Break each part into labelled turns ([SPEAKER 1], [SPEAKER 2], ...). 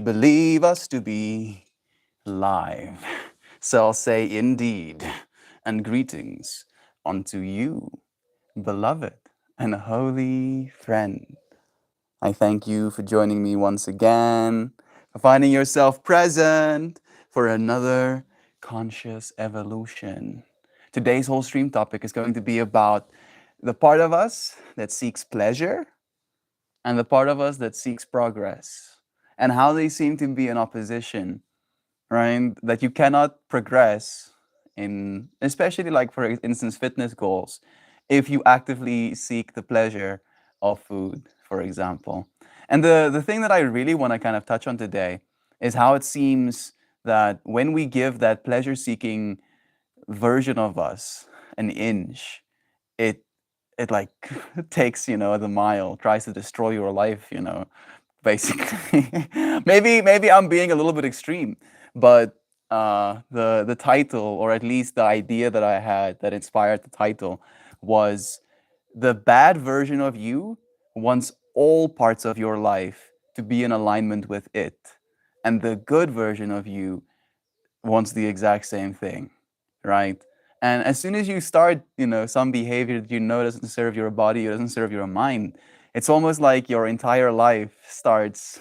[SPEAKER 1] believe us to be live. So I'll say indeed, and greetings unto you, beloved and holy friend. I thank you for joining me once again, for finding yourself present for another conscious evolution. Today's whole stream topic is going to be about the part of us that seeks pleasure and the part of us that seeks progress, and how they seem to be in opposition, right? That you cannot progress in, especially like for instance, fitness goals, if you actively seek the pleasure of food, for example. And the thing that I really want to kind of touch on today is how it seems that when we give that pleasure seeking version of us an inch, it it like takes, the mile, tries to destroy your life, basically. Maybe I'm being a little bit extreme, but the title, or at least the idea that I had that inspired the title, was the bad version of you wants all parts of your life to be in alignment with it, and the good version of you wants the exact same thing, right? And as soon as you start, some behavior that you know doesn't serve your body, or doesn't serve your mind, it's almost like your entire life starts,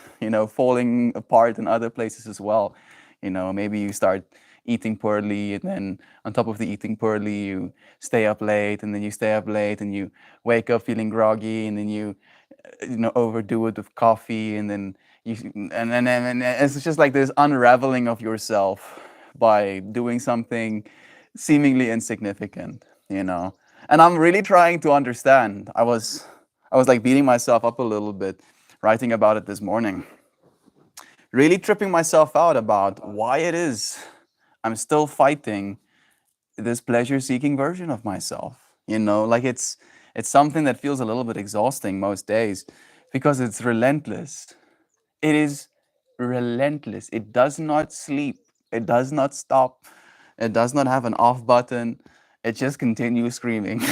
[SPEAKER 1] falling apart in other places as well. Maybe you start eating poorly, and then on top of the eating poorly, you stay up late, and then you stay up late, and you wake up feeling groggy, and then you, overdo it with coffee, and then you, and it's just like this unraveling of yourself by doing something seemingly insignificant, And I'm really trying to understand. I was like beating myself up a little bit, writing about it this morning, really tripping myself out about why it is I'm still fighting this pleasure seeking version of myself. Like it's something that feels a little bit exhausting most days, because it's relentless. It is relentless. It does not sleep. It does not stop. It does not have an off button. It just continues screaming.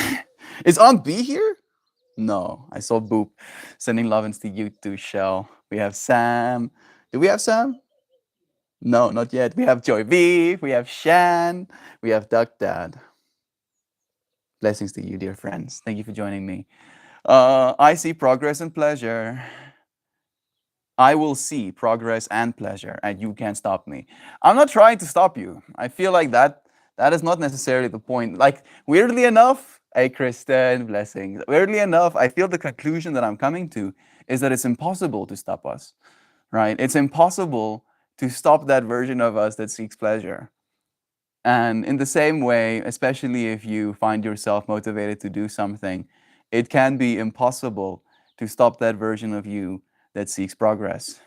[SPEAKER 1] Is Aunt B here? No, I saw Boop. Sending love to you too, Shell. We have Sam. Do we have Sam? No, not yet. We have Joy B. We have Shan. We have Duck Dad. Blessings to you, dear friends. Thank you for joining me. I see progress and pleasure. I will see progress and pleasure, and you can't stop me. I'm not trying to stop you. I feel like that is not necessarily the point. Like, weirdly enough, hey Kristen, blessings. Weirdly enough, I feel the conclusion that I'm coming to is that it's impossible to stop us, right? It's impossible to stop that version of us that seeks pleasure. And in the same way, especially if you find yourself motivated to do something, it can be impossible to stop that version of you that seeks progress,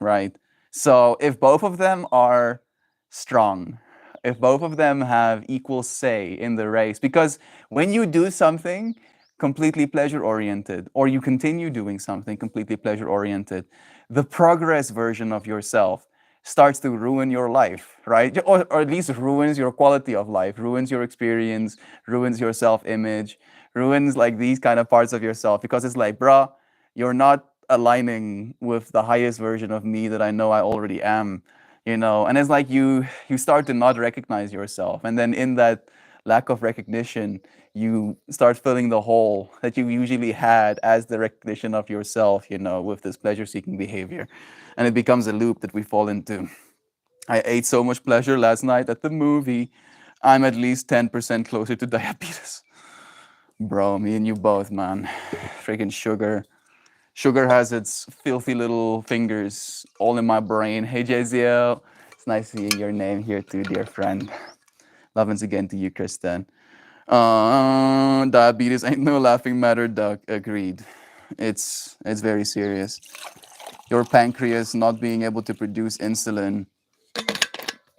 [SPEAKER 1] right? So if both of them are strong, if both of them have equal say in the race, because when you do something completely pleasure oriented, or you continue doing something completely pleasure oriented, the progress version of yourself starts to ruin your life, right? Or at least ruins your quality of life, ruins your experience, ruins your self image, ruins like these kind of parts of yourself, because it's like, bruh, you're not aligning with the highest version of me that I know I already am, And it's like you start to not recognize yourself, and then in that lack of recognition, you start filling the hole that you usually had as the recognition of yourself, with this pleasure seeking behavior. And it becomes a loop that we fall into. I ate so much pleasure last night at the movie. I'm at least 10% closer to diabetes. Bro, me and you both, man. Freaking sugar. Sugar has its filthy little fingers all in my brain. Hey, JZL. It's nice seeing your name here too, dear friend. Lovins again to you, Kristen. Diabetes ain't no laughing matter, Doug. Agreed. It's very serious. Your pancreas not being able to produce insulin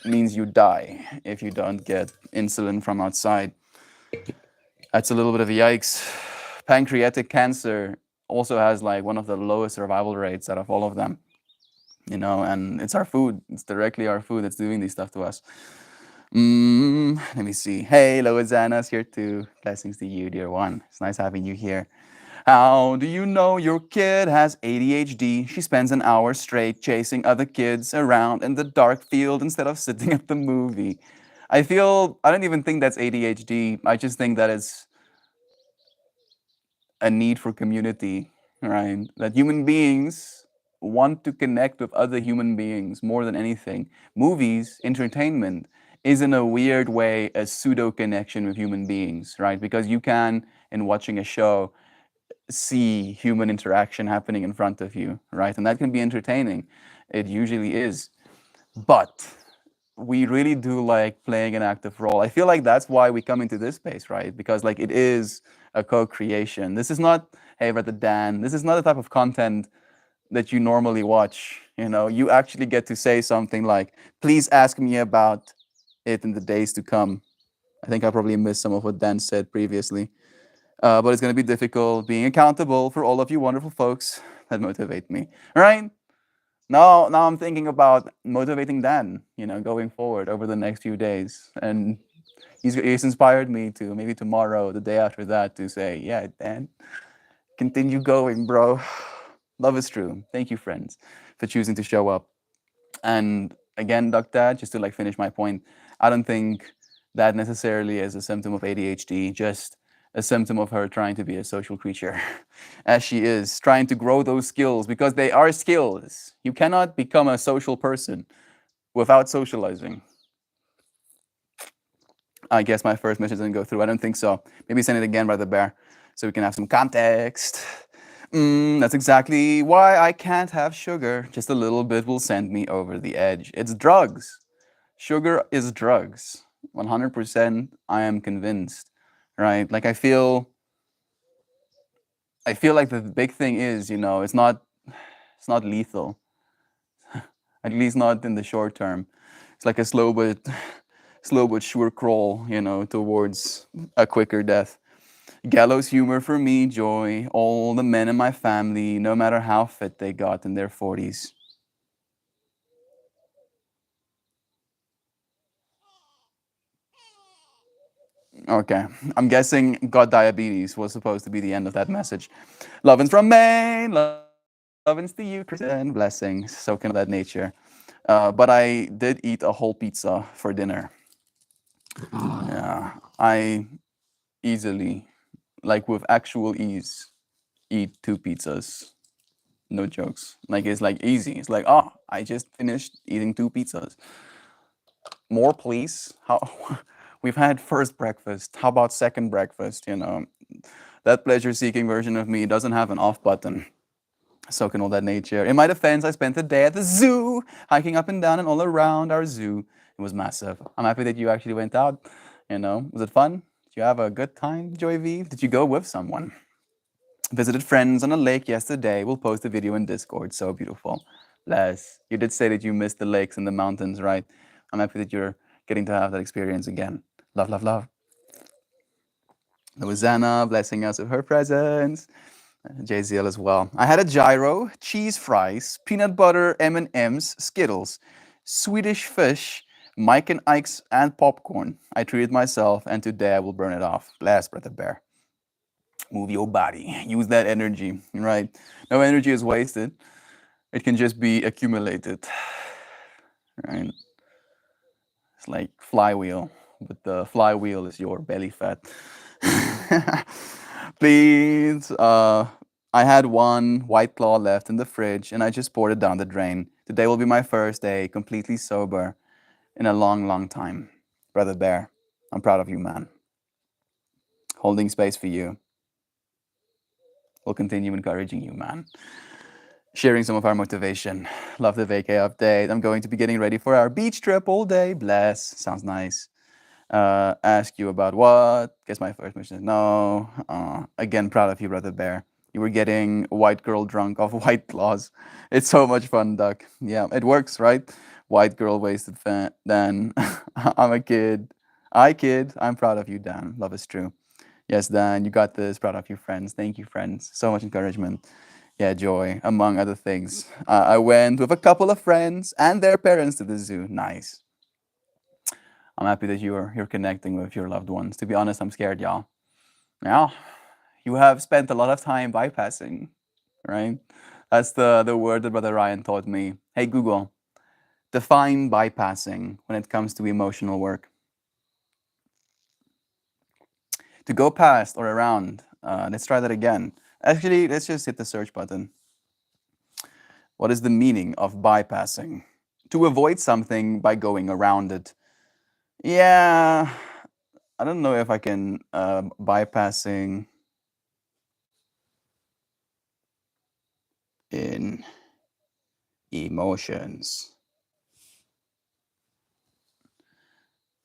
[SPEAKER 1] means you die if you don't get insulin from outside. That's a little bit of a yikes. Pancreatic cancer also has like one of the lowest survival rates out of all of them, and it's our food. It's directly our food that's doing these stuff to us. Let me see. Hey, Loizanas here too. Blessings to you, dear one. It's nice having you here. How do you know your kid has ADHD? She spends an hour straight chasing other kids around in the dark field instead of sitting at the movie. I don't even think that's ADHD. I just think that it's a need for community, right? That human beings want to connect with other human beings more than anything. Movies, entertainment, is in a weird way a pseudo connection with human beings, right? Because you can, in watching a show, see human interaction happening in front of you, right? And that can be entertaining. It usually is. But we really do like playing an active role. I feel like that's why we come into this space, right? Because like it is a co-creation. This is not, hey, Brother Dan, this is not the type of content that you normally watch. You know, you actually get to say something like, please ask me about it in the days to come. I think I probably missed some of what Dan said previously. But it's going to be difficult being accountable for all of you wonderful folks that motivate me. All right? Now I'm thinking about motivating Dan, you know, going forward over the next few days. And he's inspired me to maybe tomorrow, the day after that, to say, yeah, Dan, continue going, bro. Love is true. Thank you, friends, for choosing to show up. And again, Dr. Just to like finish my point, I don't think that necessarily is a symptom of ADHD, just a symptom of her trying to be a social creature, as she is, trying to grow those skills because they are skills. You cannot become a social person without socializing. I guess my first message didn't go through. I don't think so. Maybe send it again, Brother Bear, so we can have some context. That's exactly why I can't have sugar. Just a little bit will send me over the edge. It's drugs. Sugar is drugs. 100%, I am convinced, right? Like I feel like the big thing is, you know, it's not lethal. At least not in the short term. It's like a slow but sure crawl, you know, towards a quicker death. Gallows humor for me, Joy. All the men in my family, no matter how fit they got in their 40s. Okay, I'm guessing got diabetes was supposed to be the end of that message. Lovin's from Maine. Lovin's to you, Kristen. Blessings. So kind of that nature. But I did eat a whole pizza for dinner. Yeah, I easily, like with actual ease, eat two pizzas. No jokes. Like it's like easy. It's like, oh, I just finished eating two pizzas. More, please. How we've had first breakfast. How about second breakfast? You know, that pleasure-seeking version of me doesn't have an off button. So can all that nature. In my defense, I spent the day at the zoo, hiking up and down and all around our zoo. It was massive. I'm happy that you actually went out. You know, was it fun? Did you have a good time, Joy V? Did you go with someone? Visited friends on a lake yesterday. We'll post a video in Discord. So beautiful. Les, you did say that you missed the lakes and the mountains, right? I'm happy that you're getting to have that experience again. Love, love, love. There was Zana blessing us with her presence. JZL as well. I had a gyro, cheese fries, peanut butter M&Ms, Skittles, Swedish fish, Mike and Ike's, and popcorn. I treated myself, and today I will burn it off. Bless, Brother Bear. Move your body. Use that energy, right? No energy is wasted. It can just be accumulated, right? It's like flywheel, but the flywheel is your belly fat. Please. I had one White Claw left in the fridge and I just poured it down the drain. Today will be my first day completely sober in a long, long time. Brother Bear, I'm proud of you, man. Holding space for you. We'll continue encouraging you, man. Sharing some of our motivation. Love the vacay update. I'm going to be getting ready for our beach trip all day. Bless. Sounds nice. Ask you about what? Guess my first mission is no. Again, proud of you, Brother Bear. You were getting white girl drunk off White Claws. It's so much fun, Duck. Yeah, it works, right? White girl wasted Dan. I'm a kid. I'm proud of you, Dan. Love is true. Yes, Dan, you got this. Proud of you, friends. Thank you, friends. So much encouragement. Yeah, joy, among other things. I went with a couple of friends and their parents to the zoo. Nice. I'm happy that you're connecting with your loved ones. To be honest, I'm scared, y'all. Yeah, You have spent a lot of time bypassing, right? That's the word that Brother Ryan taught me. Hey, Google, define bypassing when it comes to emotional work. To go past or around. Let's try that again. Actually, let's just hit the search button. What is the meaning of bypassing? To avoid something by going around it. Yeah, I don't know if I can bypassing in emotions.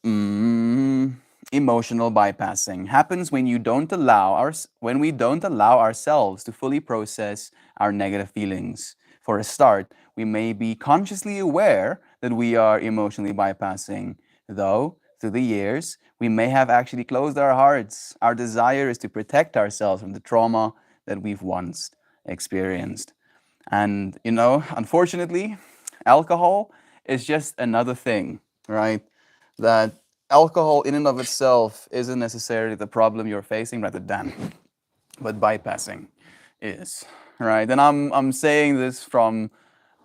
[SPEAKER 1] Mm, emotional bypassing happens when when we don't allow ourselves to fully process our negative feelings. For a start, we may be consciously aware that we are emotionally bypassing, though through the years we may have actually closed our hearts. Our desire is to protect ourselves from the trauma that we've once experienced. And unfortunately, alcohol is just another thing, right? That alcohol in and of itself isn't necessarily the problem you're facing rather than, but bypassing is, right? And I'm saying this from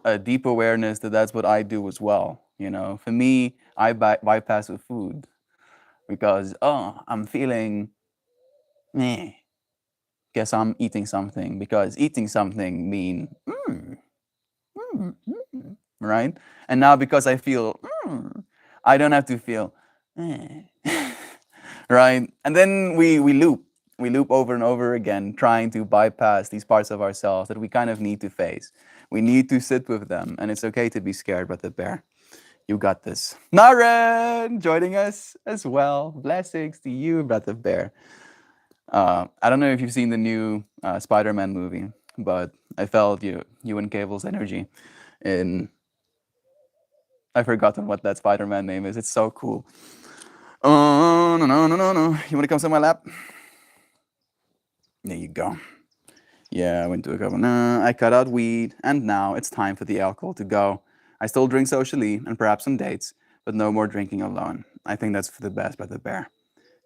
[SPEAKER 1] a deep awareness that that's what I do as well. For me, I bypass with food because I'm feeling meh. Guess I'm eating something because eating something mean mm, right? And now because I feel, I don't have to feel, eh, right? And then we loop over and over again, trying to bypass these parts of ourselves that we kind of need to face. We need to sit with them, and it's okay to be scared, but the bear. You got this. Naren joining us as well. Blessings to you, Brother Bear. I don't know if you've seen the new Spider-Man movie, but I felt you and Cable's energy in I've forgotten what that Spider-Man name is. It's so cool. Oh, no, no, no, no, no. You want to come sit on my lap? There you go. Yeah, I went to a couple. No, I cut out weed, and now it's time for the alcohol to go. I still drink socially and perhaps on dates, but no more drinking alone. I think that's for the best, Brother Bear.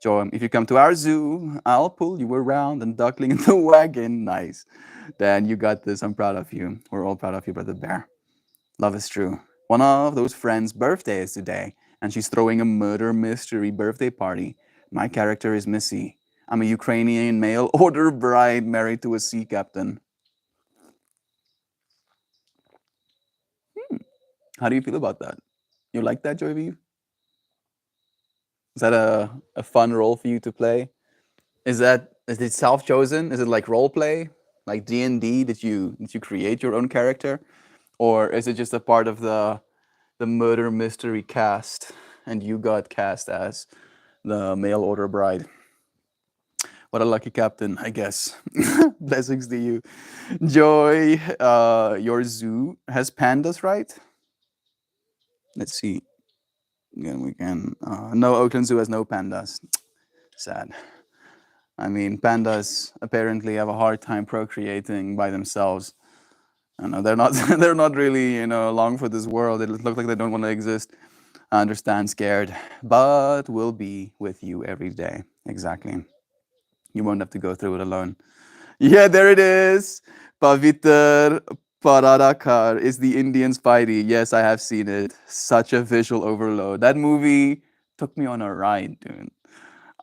[SPEAKER 1] Joe, if you come to our zoo, I'll pull you around and duckling in the wagon. Nice. Dan, you got this. I'm proud of you. We're all proud of you, Brother Bear. Love is true. One of those friends' birthday is today, and she's throwing a murder mystery birthday party. My character is Missy. I'm a Ukrainian mail order bride married to a sea captain. How do you feel about that? You like that, Joyviv? Is that a fun role for you to play? Is it self chosen? Is it like role play, like D&D? Did you create your own character, or is it just a part of the murder mystery cast, and you got cast as the mail order bride? What a lucky captain, I guess. Blessings to you. Joy, your zoo has pandas, right? Let's see. Again, we can. No, Oakland Zoo has no pandas. Sad. I mean, pandas apparently have a hard time procreating by themselves. I know they're not. They're not really, long for this world. It looks like they don't want to exist. I understand, scared, but we'll be with you every day. Exactly. You won't have to go through it alone. Yeah, there it is. Paviter Paradakar is the Indian Spidey. Yes, I have seen it. Such a visual overload. That movie took me on a ride, dude.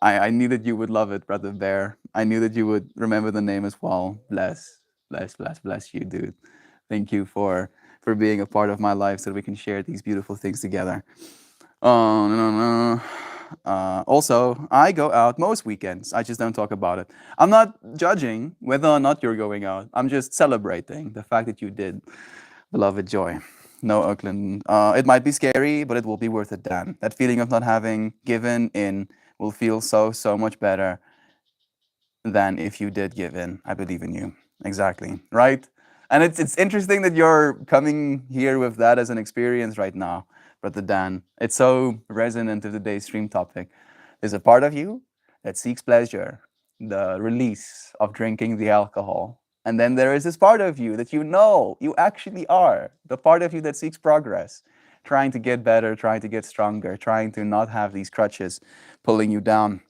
[SPEAKER 1] I knew that you would love it, Brother Bear. I knew that you would remember the name as well. Bless you, dude. Thank you for being a part of my life so that we can share these beautiful things together. Oh, no, no, no. Also, I go out most weekends. I just don't talk about it. I'm not judging whether or not you're going out. I'm just celebrating the fact that you did. Beloved Joy. No, Oakland. It might be scary, but it will be worth it, Dan. That feeling of not having given in will feel so, so much better than if you did give in. I believe in you. Exactly. Right? And it's interesting that you're coming here with that as an experience right now, Brother Dan. It's so resonant to today's stream topic. There's a part of you that seeks pleasure, the release of drinking the alcohol. And then there is this part of you that you actually are, the part of you that seeks progress, trying to get better, trying to get stronger, trying to not have these crutches pulling you down.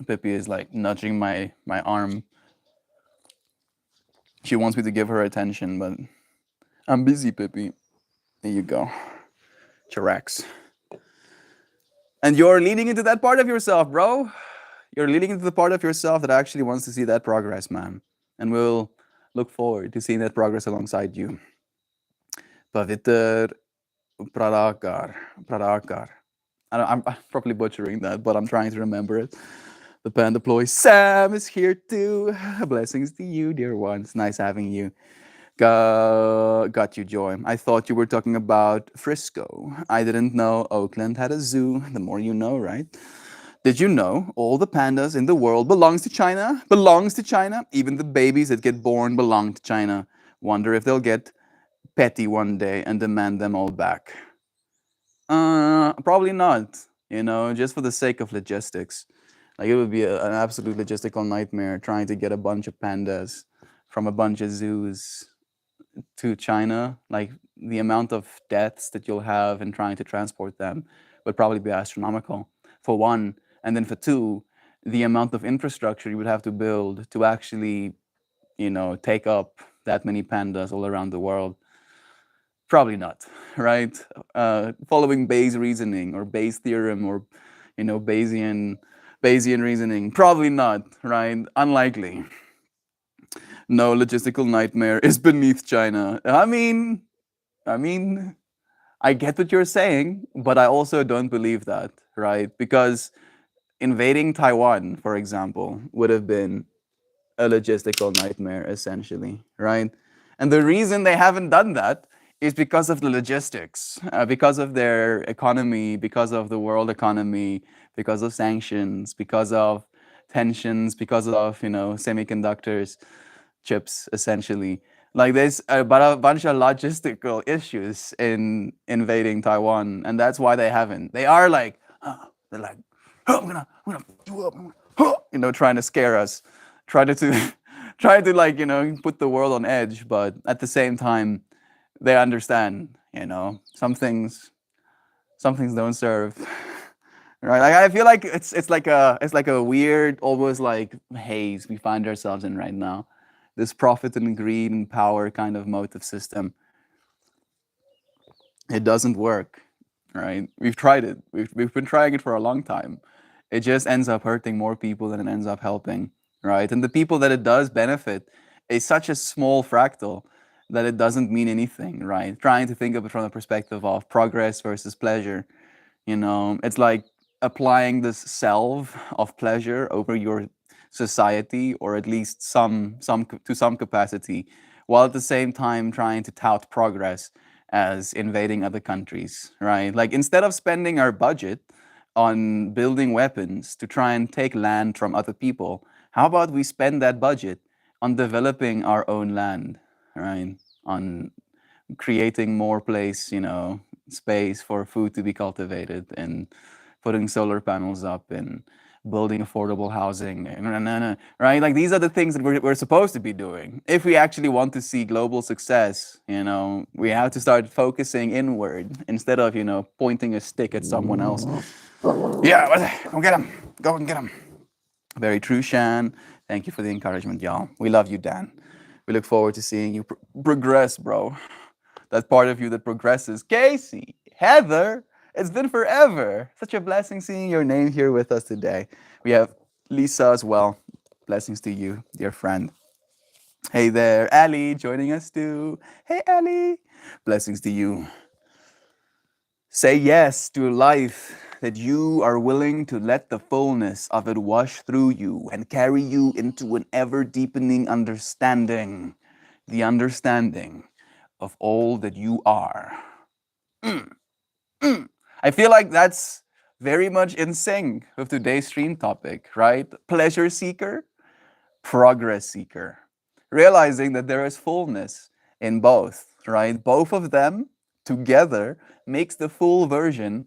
[SPEAKER 1] Pippi is like nudging my arm. She wants me to give her attention, but I'm busy, Pippi. There you go. Chirax. And you're leaning into that part of yourself, bro. You're leaning into the part of yourself that actually wants to see that progress, man. And we'll look forward to seeing that progress alongside you. Paviter Pradakar. Pradakar. I'm probably butchering that, but I'm trying to remember it. The panda ploy Sam is here too. Blessings to you, dear ones. Nice having you. Got you, Joy. I thought you were talking about Frisco. I didn't know Oakland had a zoo. The more you know, right? Did you know all the pandas in the world belongs to China? Belongs to China. Even the babies that get born belong to China. Wonder if they'll get petty one day and demand them all back. Probably not. You know, just for the sake of logistics. Like it would be an absolute logistical nightmare trying to get a bunch of pandas from a bunch of zoos to China. Like the amount of deaths that you'll have in trying to transport them would probably be astronomical, for one. And then for two, the amount of infrastructure you would have to build to actually, you know, take up that many pandas all around the world. Probably not, right? Following Bayes reasoning or Bayes theorem or, you know, Bayesian reasoning, probably not, right? Unlikely. No logistical nightmare is beneath China. I mean, I get what you're saying, but I also don't believe that, right? Because invading Taiwan, for example, would have been a logistical nightmare, essentially, right? And the reason they haven't done that is because of the logistics, because of their economy, because of the world economy, because of sanctions, because of tensions, because of, you know, semiconductors, chips, essentially. Like there's a bunch of logistical issues in invading Taiwan, and that's why they haven't. They are like, they're like, "Oh, I'm gonna fuck you up," you know, trying to scare us, trying to, trying to like, you know, put the world on edge. But at the same time, they understand, you know, some things don't serve. Right, like I feel like it's like a weird, almost like haze we find ourselves in right now. This profit and greed and power kind of motive system. It doesn't work, right? We've tried it. We've been trying it for a long time. It just ends up hurting more people than it ends up helping, right? And the people that it does benefit is such a small fractal that it doesn't mean anything, right? Trying to think of it from the perspective of progress versus pleasure, you know, it's like applying this salve of pleasure over your society, or at least to some capacity, while at the same time trying to tout progress as invading other countries, right? Like instead of spending our budget on building weapons to try and take land from other people, how about we spend that budget on developing our own land, right? On creating more place, you know, space for food to be cultivated, and putting solar panels up and building affordable housing, right? Like these are the things that we're supposed to be doing. If we actually want to see global success, you know, we have to start focusing inward instead of, you know, pointing a stick at someone else. Yeah, go get him. Go and get him. Very true, Shan. Thank you for the encouragement, y'all. We love you, Dan. We look forward to seeing you progress, bro. That part of you that progresses. Casey, Heather, it's been forever. Such a blessing seeing your name here with us today. We have Lisa as well. Blessings to you, dear friend. Hey there, Ali, joining us too. Hey, Ali. Blessings to you. Say yes to a life that you are willing to let the fullness of it wash through you and carry you into an ever deepening understanding, the understanding of all that you are. I feel like that's very much in sync with today's stream topic, right? Pleasure seeker, progress seeker. Realizing that there is fullness in both, right? Both of them together makes the full version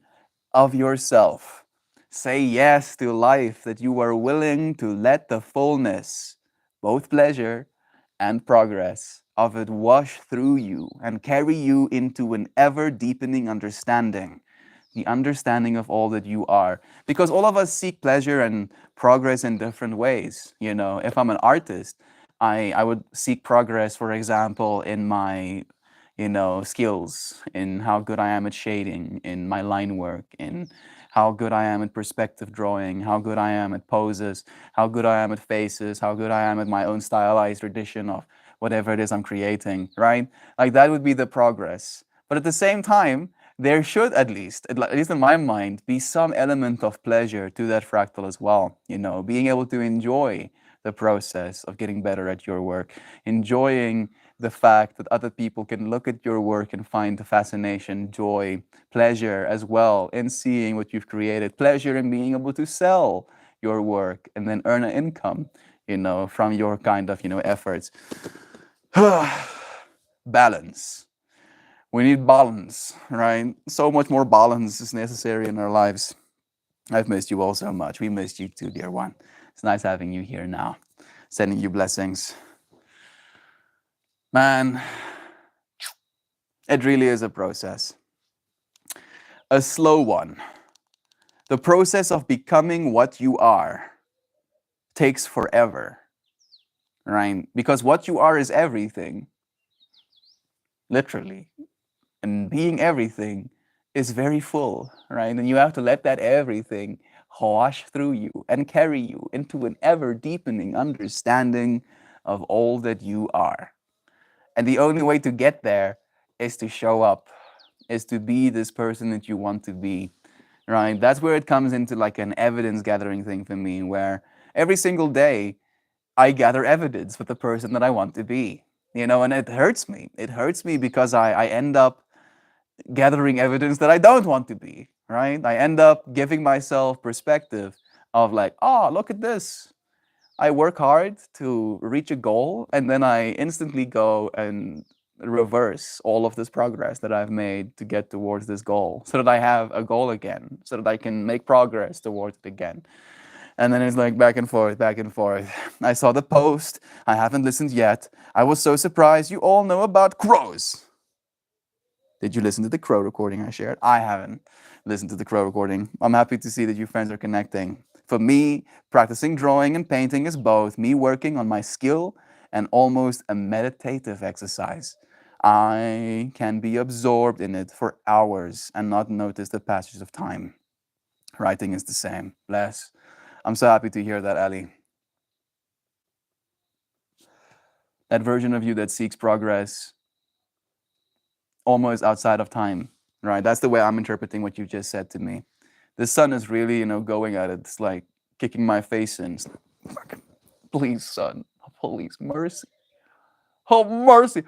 [SPEAKER 1] of yourself. Say yes to life that you are willing to let the fullness, both pleasure and progress, of it wash through you and carry you into an ever deepening understanding, the understanding of all that you are. Because all of us seek pleasure and progress in different ways. You know, if I'm an artist, I would seek progress, for example, in my, you know, skills, in how good I am at shading, in my line work, in how good I am at perspective drawing, how good I am at poses, how good I am at faces, how good I am at my own stylized rendition of whatever it is I'm creating, right? Like that would be the progress. But at the same time, there should at least in my mind, be some element of pleasure to that fractal as well. You know, being able to enjoy the process of getting better at your work, enjoying the fact that other people can look at your work and find the fascination, joy, pleasure as well in seeing what you've created, pleasure in being able to sell your work and then earn an income, you know, from your kind of, you know, efforts. Balance. We need balance, right? So much more balance is necessary in our lives. I've missed you all so much. We missed you too, dear one. It's nice having you here now. Sending you blessings. Man, it really is a process. A slow one. The process of becoming what you are takes forever, right? Because what you are is everything, literally. And being everything is very full, right? And you have to let that everything wash through you and carry you into an ever deepening understanding of all that you are. And the only way to get there is to show up, is to be this person that you want to be, right? That's where it comes into like an evidence gathering thing for me, where every single day I gather evidence for the person that I want to be, you know, and it hurts me. It hurts me because I end up gathering evidence that I don't want to be, right? I end up giving myself perspective of like, oh, look at this. I work hard to reach a goal, and then I instantly go and reverse all of this progress that I've made to get towards this goal so that I have a goal again, so that I can make progress towards it again. And then it's like back and forth, back and forth. I saw the post. I haven't listened yet. I was so surprised. You all know about crows. Did you listen to the crow recording I shared? I haven't listened to the crow recording. I'm happy to see that you friends are connecting. For me, practicing drawing and painting is both me working on my skill and almost a meditative exercise. I can be absorbed in it for hours and not notice the passage of time. Writing is the same. Bless. I'm so happy to hear that, Ali. That version of you that seeks progress almost outside of time, right? That's the way I'm interpreting what you just said to me. The sun is really, you know, going at it. It's like kicking my face in. It's like, please, sun, please, mercy. Oh, mercy.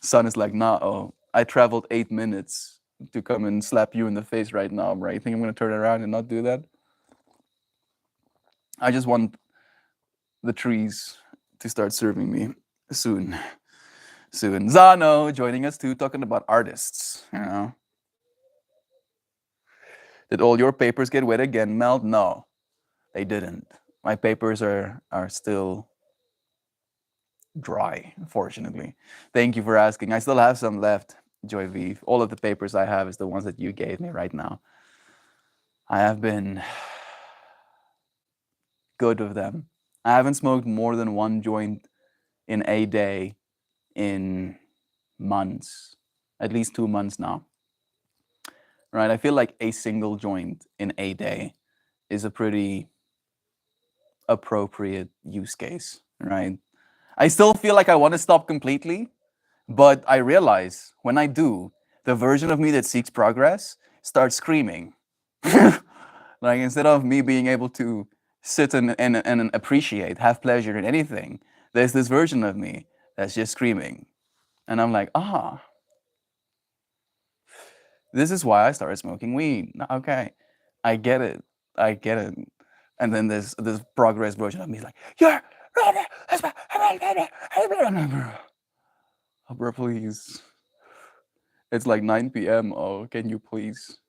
[SPEAKER 1] Sun is like, nah, oh, I traveled 8 minutes to come and slap you in the face right now, right? You think I'm going to turn around and not do that? I just want the trees to start serving me soon. Soon. Zano joining us too, talking about artists, you know. Did all your papers get wet again, Mel? No, they didn't. My papers are still dry, fortunately. Thank you for asking. I still have some left, Joy Vive. All of the papers I have is the ones that you gave me right now. I have been good with them. I haven't smoked more than one joint in a day in months, at least 2 months now. Right? I feel like a single joint in a day is a pretty appropriate use case, right? I still feel like I want to stop completely, but I realize when I do, the version of me that seeks progress starts screaming. Like instead of me being able to sit and appreciate, have pleasure in anything, there's this version of me that's just screaming. And I'm like, this is why I started smoking weed. Okay, I get it. I get it. And then there's this progress version of me like, you're ready. Bro, please. It's like 9 p.m. Oh, can you please?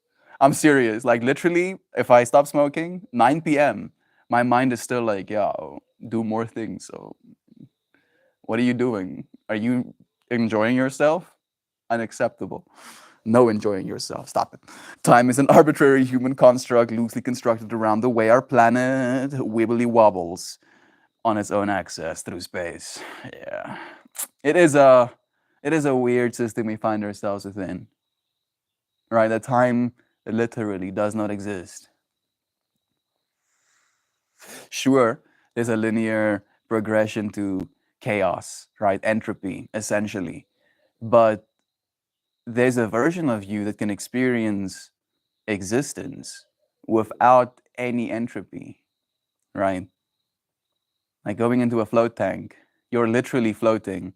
[SPEAKER 1] I'm serious. Like literally, if I stop smoking, 9 p.m., my mind is still like, yeah, do more things. So what are you doing? Are you enjoying yourself? Unacceptable. No enjoying yourself. Stop it. Time is an arbitrary human construct loosely constructed around the way our planet wibbly wobbles on its own axis through space. Yeah. It is a weird system we find ourselves within. Right? That time literally does not exist. Sure, there's a linear progression to chaos, right? Entropy, essentially. But there's a version of you that can experience existence without any entropy, right? Like going into a float tank, you're literally floating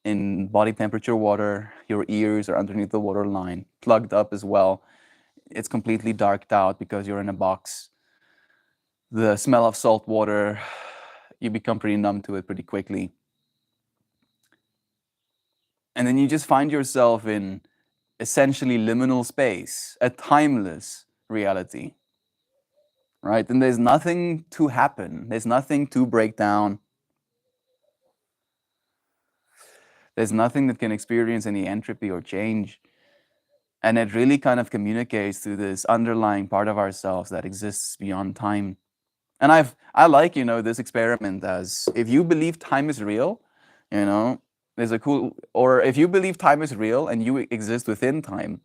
[SPEAKER 1] in body temperature water. Your ears are underneath the water line, plugged up as well. It's completely darked out because you're in a box. The smell of salt water, you become pretty numb to it pretty quickly. And then you just find yourself in essentially liminal space, a timeless reality, right? And there's nothing to happen. There's nothing to break down. There's nothing that can experience any entropy or change. And it really kind of communicates to this underlying part of ourselves that exists beyond time. And I like, this experiment as if you believe time is real, there's a cool, or if you believe time is real and you exist within time,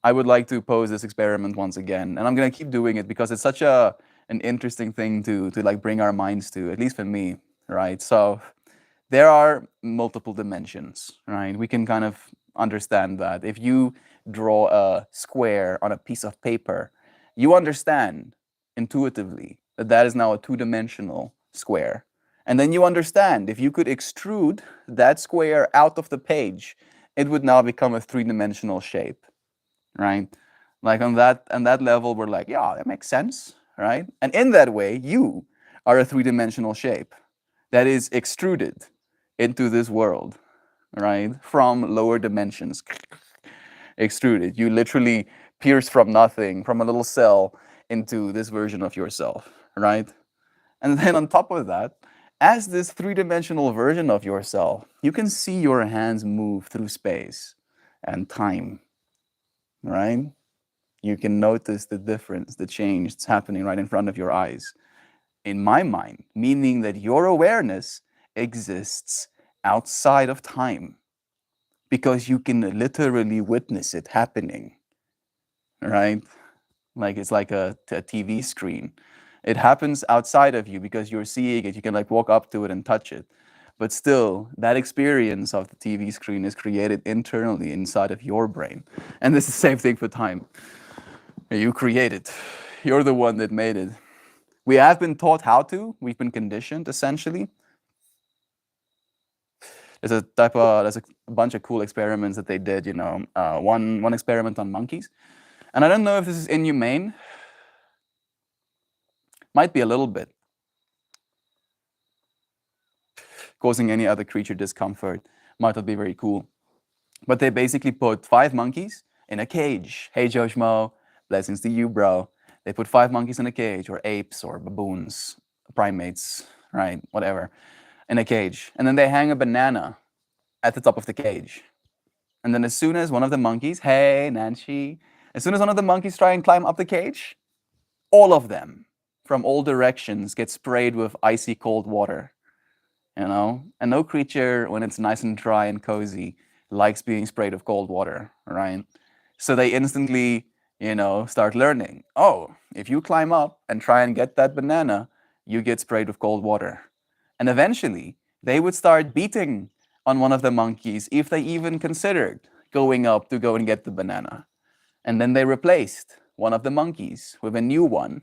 [SPEAKER 1] I would like to pose this experiment once again. And I'm going to keep doing it because it's such an interesting thing to like bring our minds to, at least for me, right? So there are multiple dimensions, right? We can kind of understand that. If you draw a square on a piece of paper, you understand intuitively that that is now a two-dimensional square. And then you understand if you could extrude that square out of the page, it would now become a three-dimensional shape, right? Like on that level, we're like, yeah, that makes sense, right? And in that way, you are a three-dimensional shape that is extruded into this world, right? From lower dimensions, extruded. You literally pierce from nothing, from a little cell into this version of yourself, right? And then on top of that, as this three-dimensional version of yourself, you can see your hands move through space and time, right? You can notice the difference, the change that's happening right in front of your eyes. In my mind, meaning that your awareness exists outside of time because you can literally witness it happening, right? Like it's like a TV screen. It happens outside of you because you're seeing it. You can like walk up to it and touch it. But still, that experience of the TV screen is created internally inside of your brain. And it's the same thing for time. You create it. You're the one that made it. We have been taught how to. We've been conditioned, essentially. There's a bunch of cool experiments that they did. One experiment on monkeys, and I don't know if this is inhumane. Might be a little bit, causing any other creature discomfort. Might not be very cool. But they basically put 5 monkeys in a cage. Hey, Joe Schmo, blessings to you, bro. They put 5 monkeys in a cage, or apes, or baboons, primates, right? Whatever, in a cage. And then they hang a banana at the top of the cage. And then as soon as one of the monkeys, hey, Nancy, as soon as one of the monkeys try and climb up the cage, all of them from all directions get sprayed with icy cold water, And no creature, when it's nice and dry and cozy, likes being sprayed with cold water, right? So they instantly, start learning, oh, if you climb up and try and get that banana, you get sprayed with cold water. And eventually, they would start beating on one of the monkeys if they even considered going up to go and get the banana. And then they replaced one of the monkeys with a new one.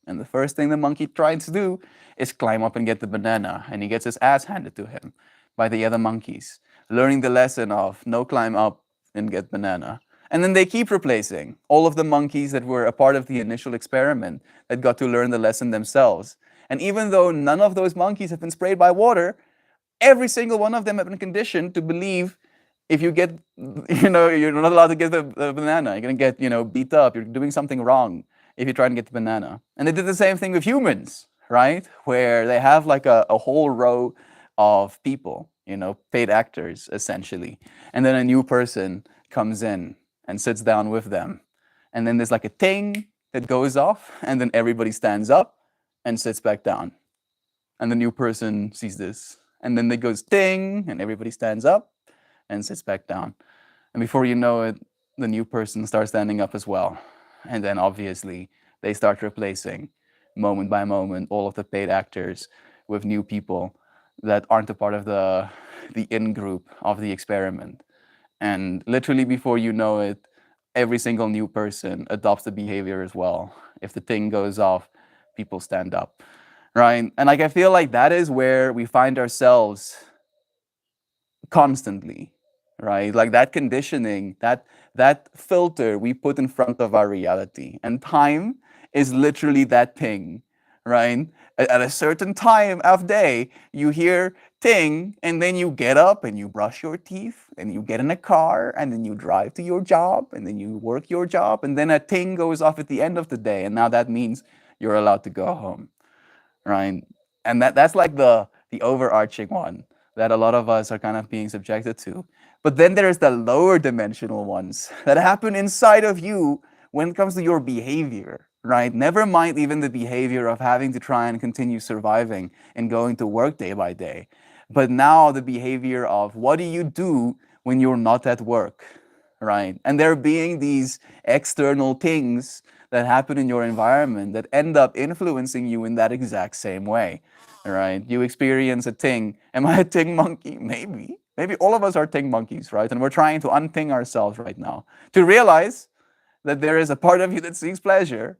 [SPEAKER 1] And the first thing the monkey tried to do is climb up and get the banana. And he gets his ass handed to him by the other monkeys, learning the lesson of no climb up and get banana. And then they keep replacing all of the monkeys that were a part of the initial experiment that got to learn the lesson themselves. And even though none of those monkeys have been sprayed by water, every single one of them have been conditioned to believe if you get, you're not allowed to get the banana. You're going to get, beat up. You're doing something wrong if you try and get the banana. And they did the same thing with humans, right? Where they have like a whole row of people, paid actors essentially. And then a new person comes in and sits down with them. And then there's like a ting that goes off, and then everybody stands up and sits back down. And the new person sees this. And then it goes ding, and everybody stands up and sits back down. And before you know it, the new person starts standing up as well. And then obviously they start replacing, moment by moment, all of the paid actors with new people that aren't a part of the in group of the experiment. And literally before you know it, every single new person adopts the behavior as well. If the thing goes off, people stand up, right? And like I feel like that is where we find ourselves constantly, right? Like that conditioning, that filter we put in front of our reality. And time is literally that thing, right? At a certain time of day, you hear ting, and then you get up and you brush your teeth and you get in a car and then you drive to your job and then you work your job, and then a ting goes off at the end of the day, and now that means you're allowed to go home, right? And that's like the overarching one that a lot of us are kind of being subjected to. But then there's the lower dimensional ones that happen inside of you when it comes to your behavior, right? Never mind even the behavior of having to try and continue surviving and going to work day by day. But now the behavior of what do you do when you're not at work, right? And there being these external things that happen in your environment that end up influencing you in that exact same way, right? You experience a ting. Am I a ting monkey? Maybe. Maybe all of us are ting monkeys, right? And we're trying to unting ourselves right now to realize that there is a part of you that seeks pleasure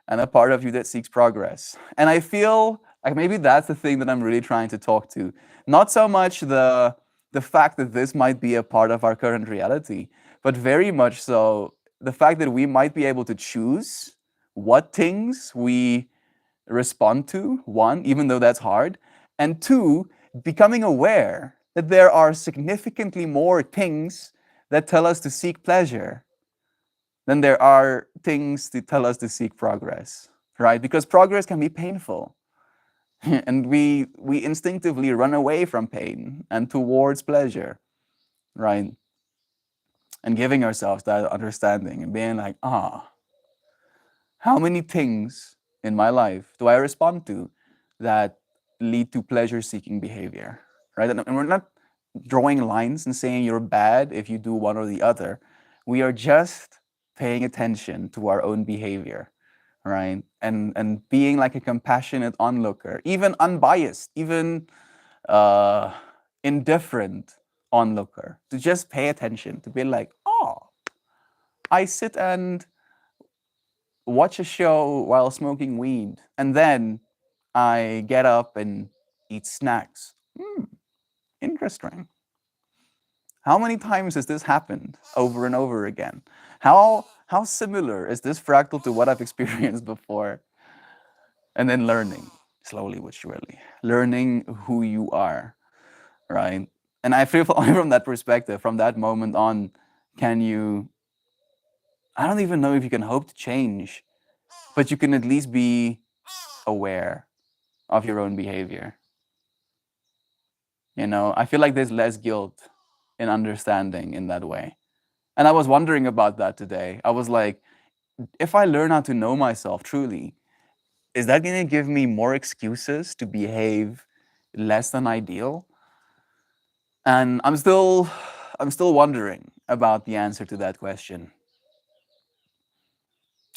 [SPEAKER 1] and a part of you that seeks progress. And I feel like maybe that's the thing that I'm really trying to talk to. Not so much the fact that this might be a part of our current reality, but very much so the fact that we might be able to choose what things we respond to, one, even though that's hard, and two, becoming aware that there are significantly more things that tell us to seek pleasure than there are things to tell us to seek progress, right? Because progress can be painful. And we instinctively run away from pain and towards pleasure, right? And giving ourselves that understanding and being like, how many things in my life do I respond to that lead to pleasure seeking behavior, right? And we're not drawing lines and saying you're bad if you do one or the other. We are just paying attention to our own behavior, right? And being like a compassionate onlooker, even unbiased, even indifferent onlooker, to just pay attention, to be like, I sit and watch a show while smoking weed, and then I get up and eat snacks. Interesting. How many times has this happened over and over again? How similar is this fractal to what I've experienced before? And then learning slowly but surely, learning who you are, right? And I feel only from that perspective, from that moment on, can you, I don't even know if you can hope to change, but you can at least be aware of your own behavior. I feel like there's less guilt in understanding in that way. And I was wondering about that today. I was like, if I learn how to know myself truly, is that going to give me more excuses to behave less than ideal? And I'm still wondering about the answer to that question.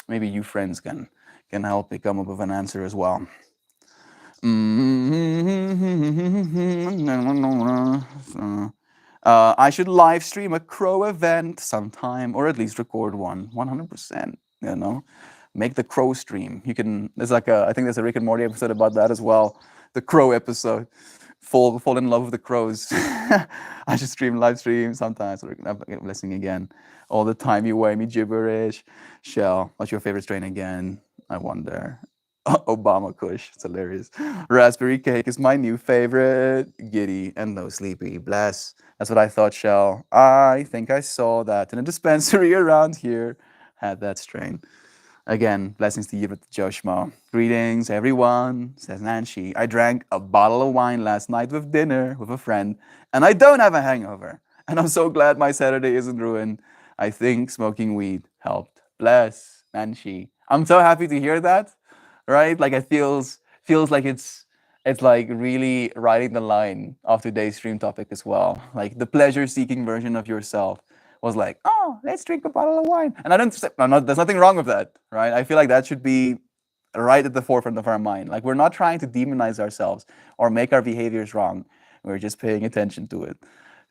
[SPEAKER 1] Maybe you friends can help me come up with an answer as well. I should live stream a crow event sometime, or at least record one. 100%. Make the crow stream. You can. There's like I think there's a Rick and Morty episode about that as well. The crow episode. Fall in love with the crows. I should stream live stream sometimes. I'm listening again all the time. You weigh me gibberish. Shell, what's your favorite strain again? I wonder. Obama Kush, it's hilarious. Raspberry cake is my new favorite. Giddy and no sleepy. Bless. That's what I thought, Shell. I think I saw that in a dispensary around here. Had that strain. Again, blessings to you, Joshua. Greetings, everyone, says Nancy. I drank a bottle of wine last night with dinner with a friend, and I don't have a hangover. And I'm so glad my Saturday isn't ruined. I think smoking weed helped. Bless, Nancy. I'm so happy to hear that, right? Like it feels like it's like really riding the line of today's stream topic as well. Like the pleasure-seeking version of yourself was like, oh, let's drink a bottle of wine. And I don't, I'm not, there's nothing wrong with that, right? I feel like that should be right at the forefront of our mind. Like we're not trying to demonize ourselves or make our behaviors wrong. We're just paying attention to it.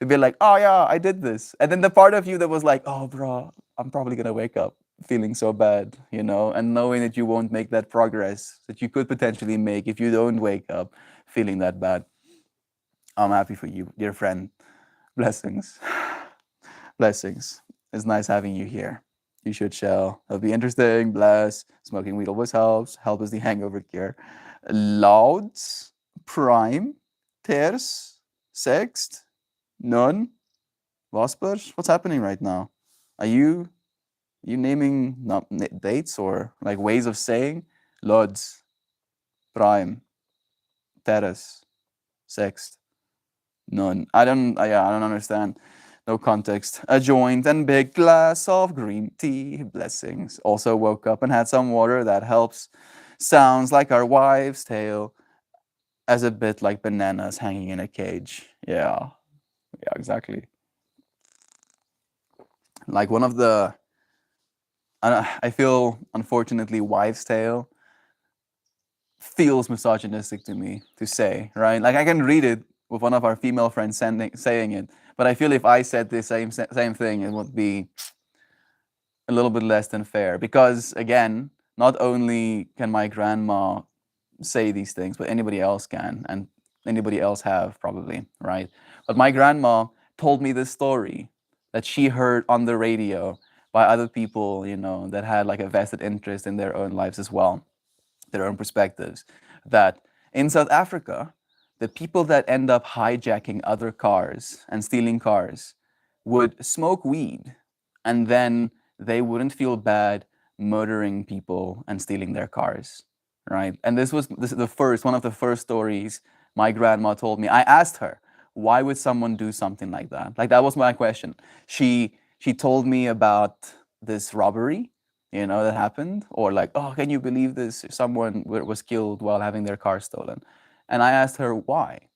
[SPEAKER 1] To be like, oh yeah, I did this. And then the part of you that was like, oh bro, I'm probably gonna wake up feeling so bad, you know, and knowing that you won't make that progress that you could potentially make if you don't wake up feeling that bad. I'm happy for you, dear friend. Blessings. Blessings. It's nice having you here. You should shall. It'll be interesting. Bless. Smoking weed always helps. Help is the hangover cure. Louds, prime, terce, sext, none, Vespers. What's happening right now? Are you naming dates or like ways of saying? Lods, prime, terrace, sext, none. Yeah, I don't understand. No context. A joint and big glass of green tea. Blessings. Also woke up and had some water. That helps. Sounds like our wives' tale, as a bit like bananas hanging in a cage. Yeah, yeah, exactly. Like one of the, I feel unfortunately wives' tale feels misogynistic to me to say, right? Like I can read it with one of our female friends saying it, but I feel if I said the same thing, it would be a little bit less than fair. Because again, not only can my grandma say these things, but anybody else can, and anybody else have probably, right? But my grandma told me this story that she heard on the radio by other people, you know, that had like a vested interest in their own lives as well, their own perspectives, that in South Africa, the people that end up hijacking other cars and stealing cars would smoke weed, and then they wouldn't feel bad murdering people and stealing their cars, right? And this is the first one of the first stories my grandma told me. I asked her, why would someone do something like that? Like that was my question. She told me about this robbery, you know, that happened, or like, oh, can you believe this? Someone was killed while having their car stolen. And I asked her why.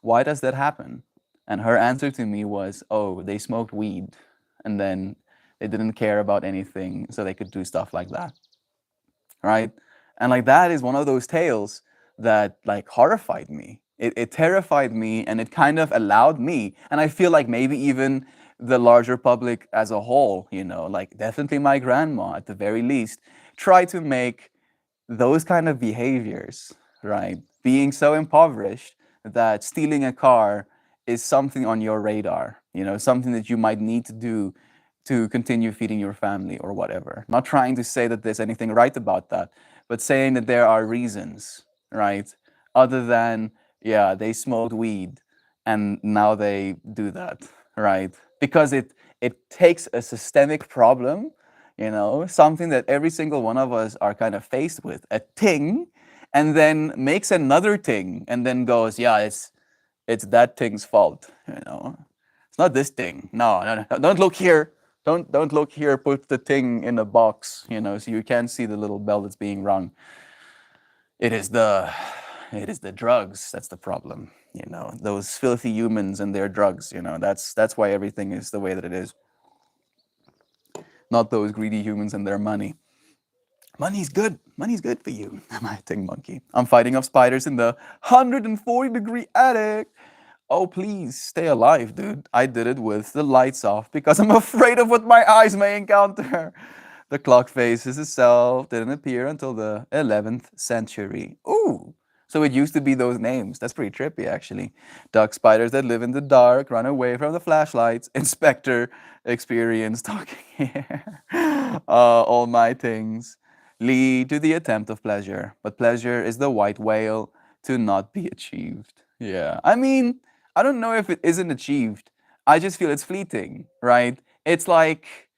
[SPEAKER 1] Why does that happen? And her answer to me was, oh, they smoked weed and then they didn't care about anything, so they could do stuff like that, right? And like that is one of those tales that like horrified me. It terrified me, and it kind of allowed me, and I feel like maybe even the larger public as a whole, you know, like definitely my grandma at the very least, try to make those kind of behaviors, right? Being so impoverished that stealing a car is something on your radar, you know, something that you might need to do to continue feeding your family or whatever. Not trying to say that there's anything right about that, but saying that there are reasons, right? Other than, yeah, they smoked weed and now they do that, right? Because it takes a systemic problem, you know, something that every single one of us are kind of faced with, a thing, and then makes another thing and then goes, yeah, it's that thing's fault, you know. It's not this thing. No, no, no, don't look here. Don't look here. Put the thing in a box, you know, so you can't see the little bell that's being rung. It is the it is the drugs that's the problem, you know. Those filthy humans and their drugs, you know. That's why everything is the way that it is. Not those greedy humans and their money. Money's good. Money's good for you. My thing monkey. I'm fighting off spiders in the 140-degree attic. Oh, please stay alive, dude. I did it with the lights off because I'm afraid of what my eyes may encounter. The clock faces itself didn't appear until the 11th century. Ooh. So it used to be those names. That's pretty trippy, actually. Duck spiders that live in the dark, run away from the flashlights. Inspector, experience talking here. All my things lead to the attempt of pleasure, but pleasure is the white whale to not be achieved. Yeah. I mean, I don't know if it isn't achieved. I just feel it's fleeting, right? It's like,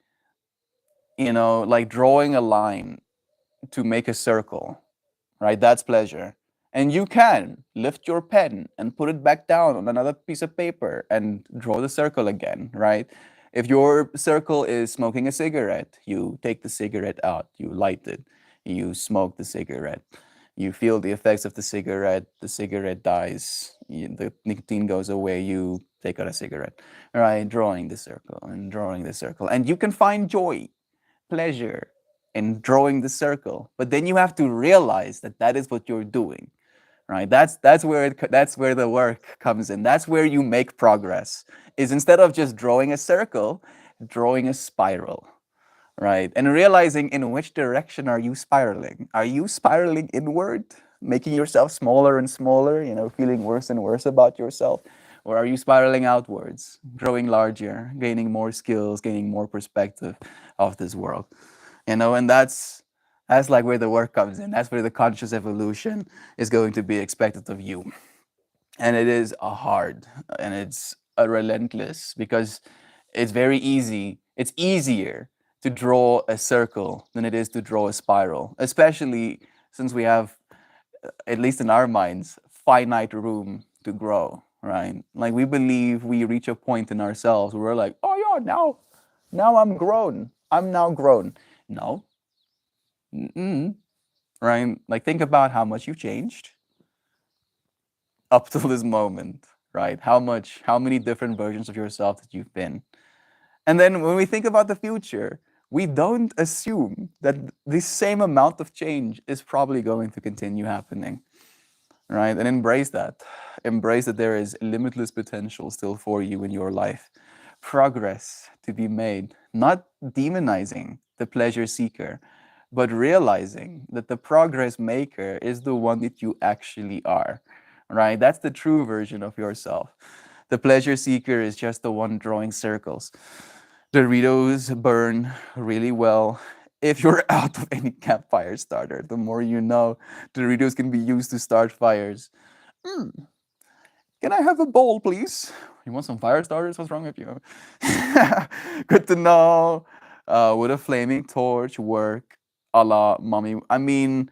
[SPEAKER 1] you know, like drawing a line to make a circle, right? That's pleasure. And you can lift your pen and put it back down on another piece of paper and draw the circle again, right? If your circle is smoking a cigarette, you take the cigarette out, you light it, you smoke the cigarette, you feel the effects of the cigarette dies, the nicotine goes away, you take out a cigarette, right? Drawing the circle and drawing the circle. And you can find joy, pleasure in drawing the circle, but then you have to realize that that is what you're doing, right? That's where the work comes in. That's where you make progress. Is instead of just drawing a circle, drawing a spiral, right? And realizing in which direction are you spiraling? Are you spiraling inward, making yourself smaller and smaller, feeling worse and worse about yourself? Or are you spiraling outwards, growing larger, gaining more skills, gaining more perspective of this world? And that's like where the work comes in. That's where the conscious evolution is going to be expected of you. And it is a hard and it's a relentless, because it's very easy. It's easier to draw a circle than it is to draw a spiral, especially since we have, at least in our minds, finite room to grow, right? Like we believe we reach a point in ourselves where we're like, oh yeah, now I'm grown. I'm now grown. No. Mm-mm. Right? Like think about how much you've changed up till this moment, right? How many different versions of yourself that you've been. And then when we think about the future, we don't assume that the same amount of change is probably going to continue happening, right? And embrace that. Embrace that there is limitless potential still for you in your life. Progress to be made, not demonizing the pleasure seeker, but realizing that the progress maker is the one that you actually are, right? That's the true version of yourself. The pleasure seeker is just the one drawing circles. Doritos burn really well. If you're out of any campfire starter, the more you know, Doritos can be used to start fires. Mm, can I have a bowl, please? You want some fire starters? What's wrong with you? Good to know. Would a flaming torch work a la mommy? I mean,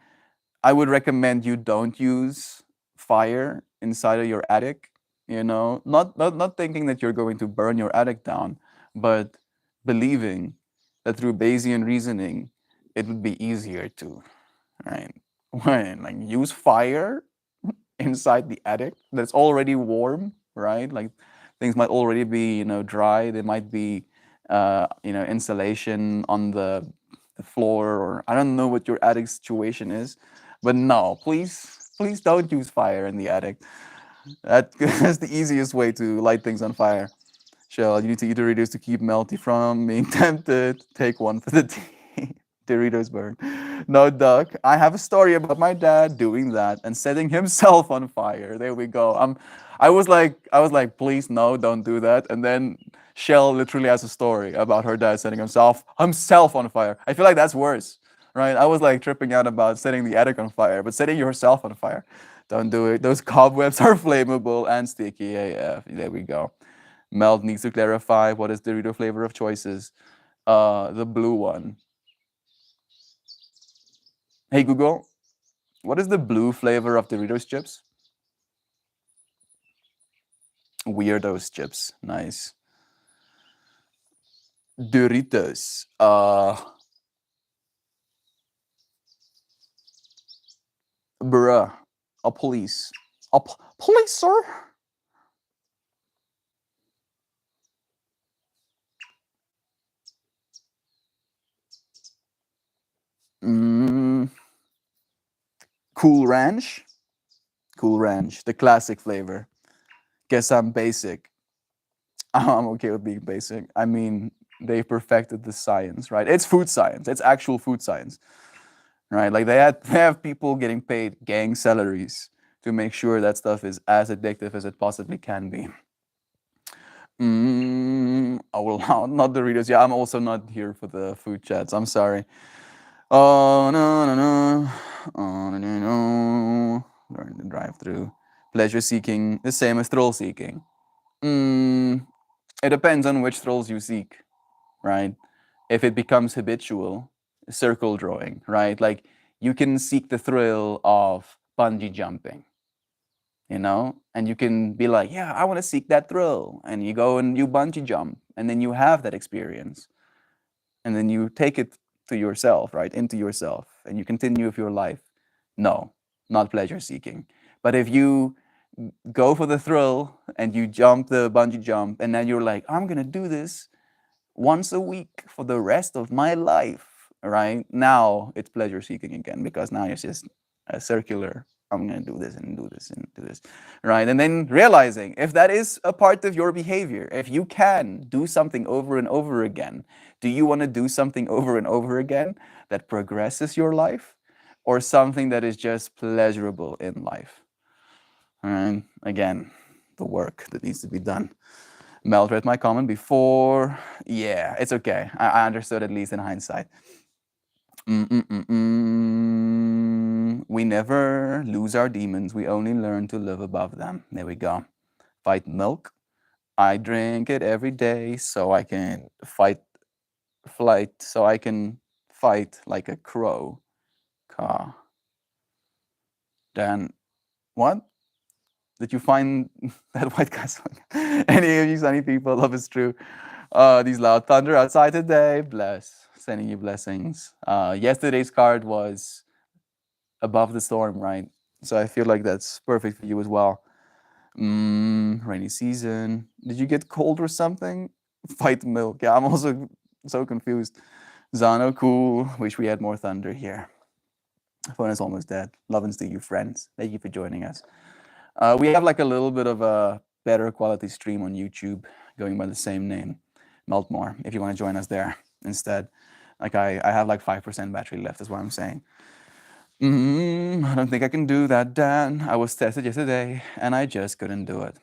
[SPEAKER 1] I would recommend you don't use fire inside of your attic. Not thinking that you're going to burn your attic down, but believing that through Bayesian reasoning, it would be easier to, right? When like use fire inside the attic that's already warm, right? Like things might already be, dry. There might be, insulation on the floor, or I don't know what your attic situation is, but no, please don't use fire in the attic. That's the easiest way to light things on fire. Shell, you need to eat Doritos to keep Melty from being tempted. Take one for the team. Doritos burn. No, Duck. I have a story about my dad doing that and setting himself on fire. There we go. I was like, please no, don't do that. And then Shell literally has a story about her dad setting himself on fire. I feel like that's worse, right? I was like tripping out about setting the attic on fire, but setting yourself on fire, don't do it. Those cobwebs are flammable and sticky AF. There we go. Mel needs to clarify what is Dorito flavor of choices. The blue one. Hey Google, what is the blue flavor of Doritos chips? Weirdos chips. Nice. Doritos. Bruh. A police. Police, sir. Mm, Cool Ranch. Cool Ranch, the classic flavor. Guess I'm basic. I'm okay with being basic. I mean, they perfected the science, right? It's food science. It's actual food science, right? Like they have people getting paid gang salaries to make sure that stuff is as addictive as it possibly can be. Oh well, not Doritos. Yeah, I'm also not here for the food chats. I'm sorry. Oh no no no. Oh no no no. Learn the drive-through. Pleasure seeking, the same as thrill seeking. It depends on which thrills you seek, right? If it becomes habitual, circle drawing, right? Like You can seek the thrill of bungee jumping, you know, and you can be like, yeah, I want to seek that thrill. And you go and you bungee jump, and then you have that experience. And then you take it to yourself, right? Into yourself, and you continue with your life. No, not pleasure seeking. But if you go for the thrill and you jump the bungee jump, and then you're like, I'm going to do this once a week for the rest of my life, right? Now it's pleasure seeking again, because now it's just a circular. I'm going to do this and do this and do this, right? And then realizing if that is a part of your behavior, if you can do something over and over again, do you want to do something over and over again that progresses your life, or something that is just pleasurable in life? And again, the work that needs to be done. Mel read my comment before. Yeah, it's okay. I understood, at least in hindsight. We never lose our demons. We only learn to live above them. There we go. Fight milk. I drink it every day so I can so I can fight like a crow. Ka. Dan, what? Did you find that white guy song? Any of you sunny people, love is true. These loud thunder outside today. Bless. Sending you blessings. Yesterday's card was above the storm, right? So I feel like that's perfect for you as well. Rainy season. Did you get cold or something? Fight milk. Yeah, I'm also so confused. Zano, cool. Wish we had more thunder here. Phone is almost dead. Love and to you, friends. Thank you for joining us. We have like a little bit of a better quality stream on YouTube going by the same name, Meltmore, if you want to join us there instead. Like I have like 5% battery left, is what I'm saying. I don't think I can do that, Dan. I was tested yesterday and I just couldn't do it.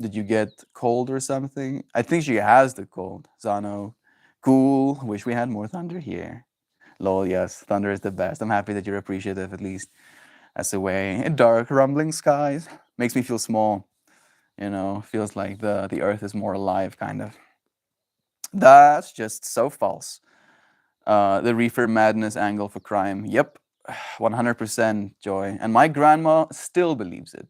[SPEAKER 1] Did you get cold or something? I think she has the cold. Zano, cool. Wish we had more thunder here. Lol, yes, thunder is the best. I'm happy that you're appreciative, at least. That's the way. Dark, rumbling skies makes me feel small. You know, feels like the earth is more alive, kind of. That's just so false. The reefer madness angle for crime. Yep, 100% Joy. And my grandma still believes it,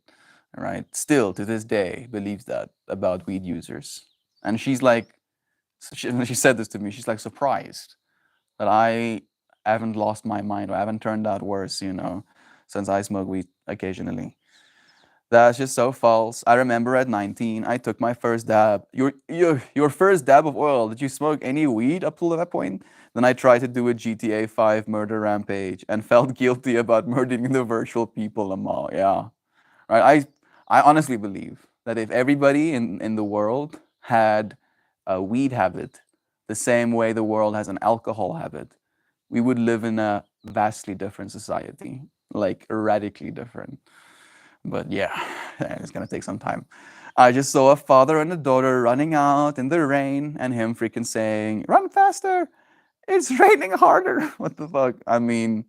[SPEAKER 1] right? Still to this day believes that about weed users. And she's like, she said this to me, she's like surprised that I haven't lost my mind or haven't turned out worse, you know, since I smoke weed occasionally. That's just so false. I remember at 19, I took my first dab. Your first dab of oil. Did you smoke any weed up to that point? Then I tried to do a GTA 5 murder rampage and felt guilty about murdering the virtual people Amal. Yeah. Right. I honestly believe that if everybody in the world had a weed habit the same way the world has an alcohol habit, we would live in a vastly different society, like radically different. But yeah, it's gonna take some time. I just saw a father and a daughter running out in the rain and him freaking saying, "Run faster! It's raining harder." What the fuck? I mean,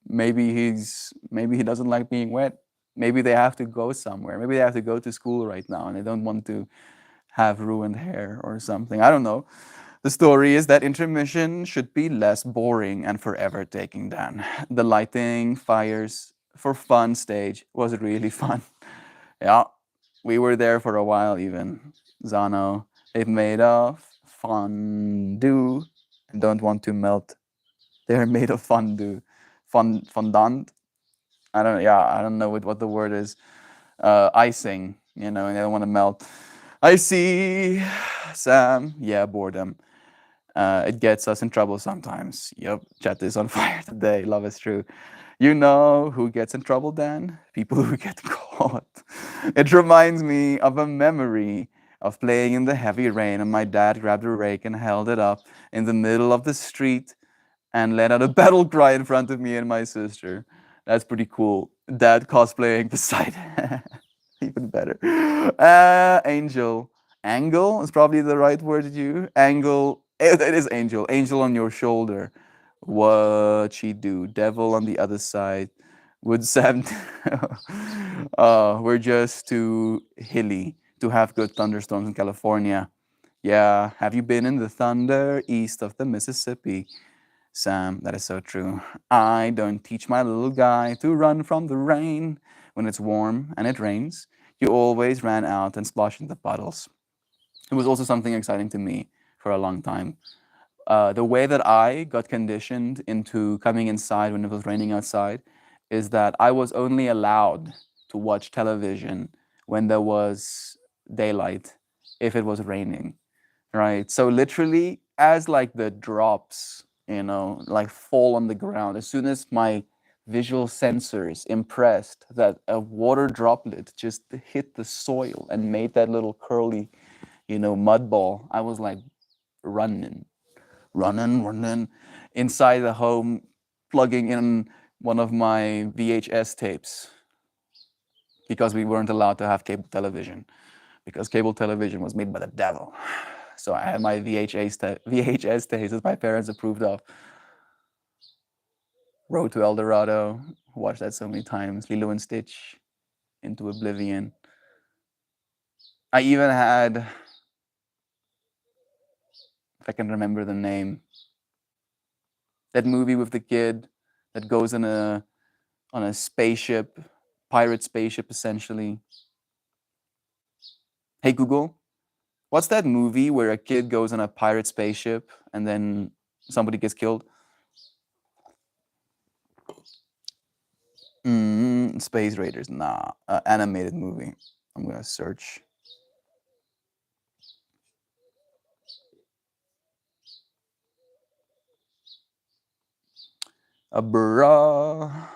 [SPEAKER 1] maybe he doesn't like being wet. Maybe they have to go somewhere. Maybe they have to go to school right now and they don't want to have ruined hair or something. I don't know. The story is that intermission should be less boring and forever taking down. The lighting, fires for fun stage was really fun. Yeah, we were there for a while even. Zano, they've made of fondue and don't want to melt. They're made of fondue. Fondant? I don't know what the word is. Icing, you know, and they don't want to melt. I see, Sam. Yeah, boredom. It gets us in trouble sometimes. Yep, chat is on fire today. Love is true. You know who gets in trouble, Dan? People who get caught. It reminds me of a memory of playing in the heavy rain, and my dad grabbed a rake and held it up in the middle of the street and let out a battle cry in front of me and my sister. That's pretty cool. Dad cosplaying beside even better. Angel. Angle is probably the right word to use. Angle. It is angel. Angel on your shoulder. What she do? Devil on the other side. Would Sam? We're just too hilly to have good thunderstorms in California. Yeah, have you been in the thunder east of the Mississippi? Sam, that is so true. I don't teach my little guy to run from the rain. When it's warm and it rains, you always ran out and splashed in the puddles. It was also something exciting to me for a long time. The way that I got conditioned into coming inside when it was raining outside is that I was only allowed to watch television when there was daylight if it was raining, right? So literally, as like the drops, like fall on the ground, as soon as my visual sensors impressed that a water droplet just hit the soil and made that little curly, mud ball, I was like running, running inside the home, plugging in one of my VHS tapes because we weren't allowed to have cable television because cable television was made by the devil. So I had my VHS tapes that my parents approved of. Road to El Dorado, watched that so many times. Lilo and Stitch, Into Oblivion. I even had, if I can remember the name, that movie with the kid that goes on a spaceship, pirate spaceship essentially. Hey Google, what's that movie where a kid goes on a pirate spaceship and then somebody gets killed? Space Raiders, nah. Animated movie. I'm gonna search. A bra.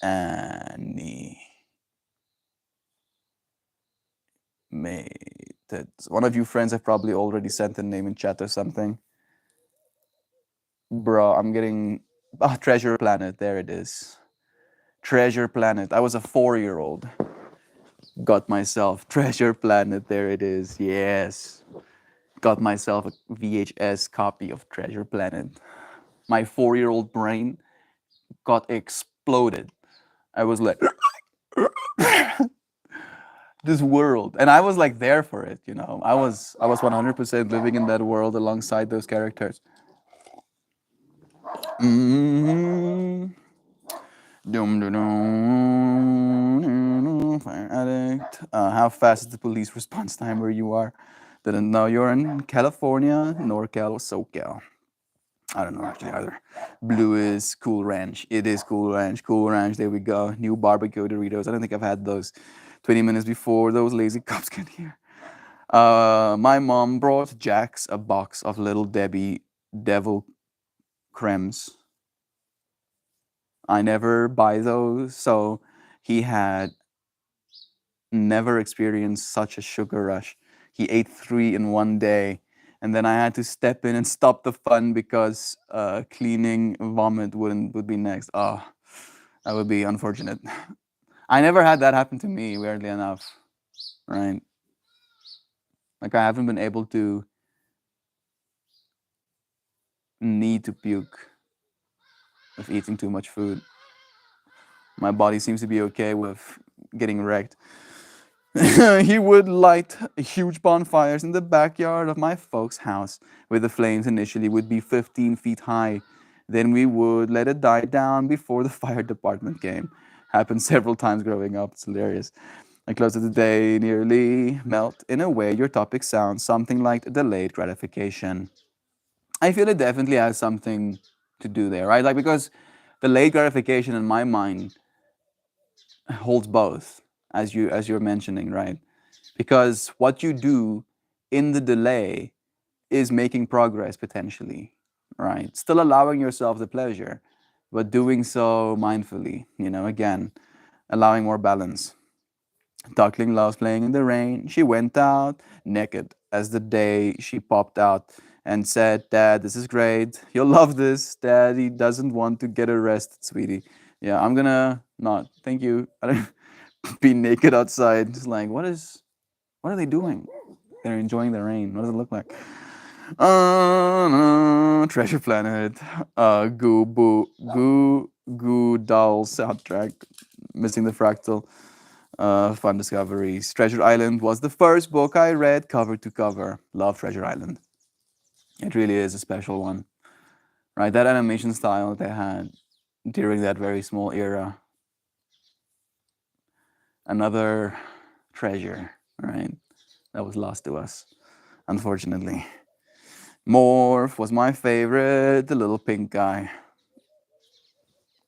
[SPEAKER 1] Annie. Made it. One of you friends have probably already sent the name in chat or something. Bro, I'm getting Treasure Planet. There it is. Treasure Planet. I was a 4-year-old. Got myself Treasure Planet. There it is. Yes. Got myself a VHS copy of Treasure Planet. My 4-year-old brain got exploded. I was like, this world, and I was like there for it. I was 100% living in that world alongside those characters. Mm-hmm. Fire addict. How fast is the police response time where you are? Didn't know you're in California, NorCal, or SoCal. I don't know actually either. Blue is Cool Ranch. It is Cool Ranch. Cool Ranch. There we go. New barbecue Doritos. I don't think I've had those. 20 minutes before those lazy cops get here. My mom brought Jax a box of Little Debbie Devil Cremes. I never buy those, so he had never experienced such a sugar rush. He ate 3 in one day, and then I had to step in and stop the fun because cleaning vomit would be next. Oh, that would be unfortunate. I never had that happen to me, weirdly enough, right? Like I haven't been able to need to puke with eating too much food. My body seems to be okay with getting wrecked. He would light huge bonfires in the backyard of my folks' house, where the flames initially would be 15 feet high. Then we would let it die down before the fire department came. Happened several times growing up. It's hilarious. I close of the day nearly melt. In a way, your topic sounds something like delayed gratification. I feel it definitely has something to do there, right? Like because delayed gratification in my mind holds both, as you're mentioning, right? Because what you do in the delay is making progress potentially, right? Still allowing yourself the pleasure, but doing so mindfully, again, allowing more balance. Duckling loves playing in the rain. She went out naked as the day she popped out and said, Dad, this is great. You'll love this. Daddy doesn't want to get arrested, sweetie. Yeah, I'm gonna not. Thank you. I don't be naked outside. Just like, what are they doing? They're enjoying the rain. What does it look like? Treasure Planet. Goo Boo Goo Goo Doll soundtrack. Missing the fractal. Fun discoveries. Treasure Island was the first book I read cover to cover. Love Treasure Island. It really is a special one, right? That animation style they had during that very small era. Another treasure, right? That was lost to us, unfortunately. Morph was my favorite, the little pink guy.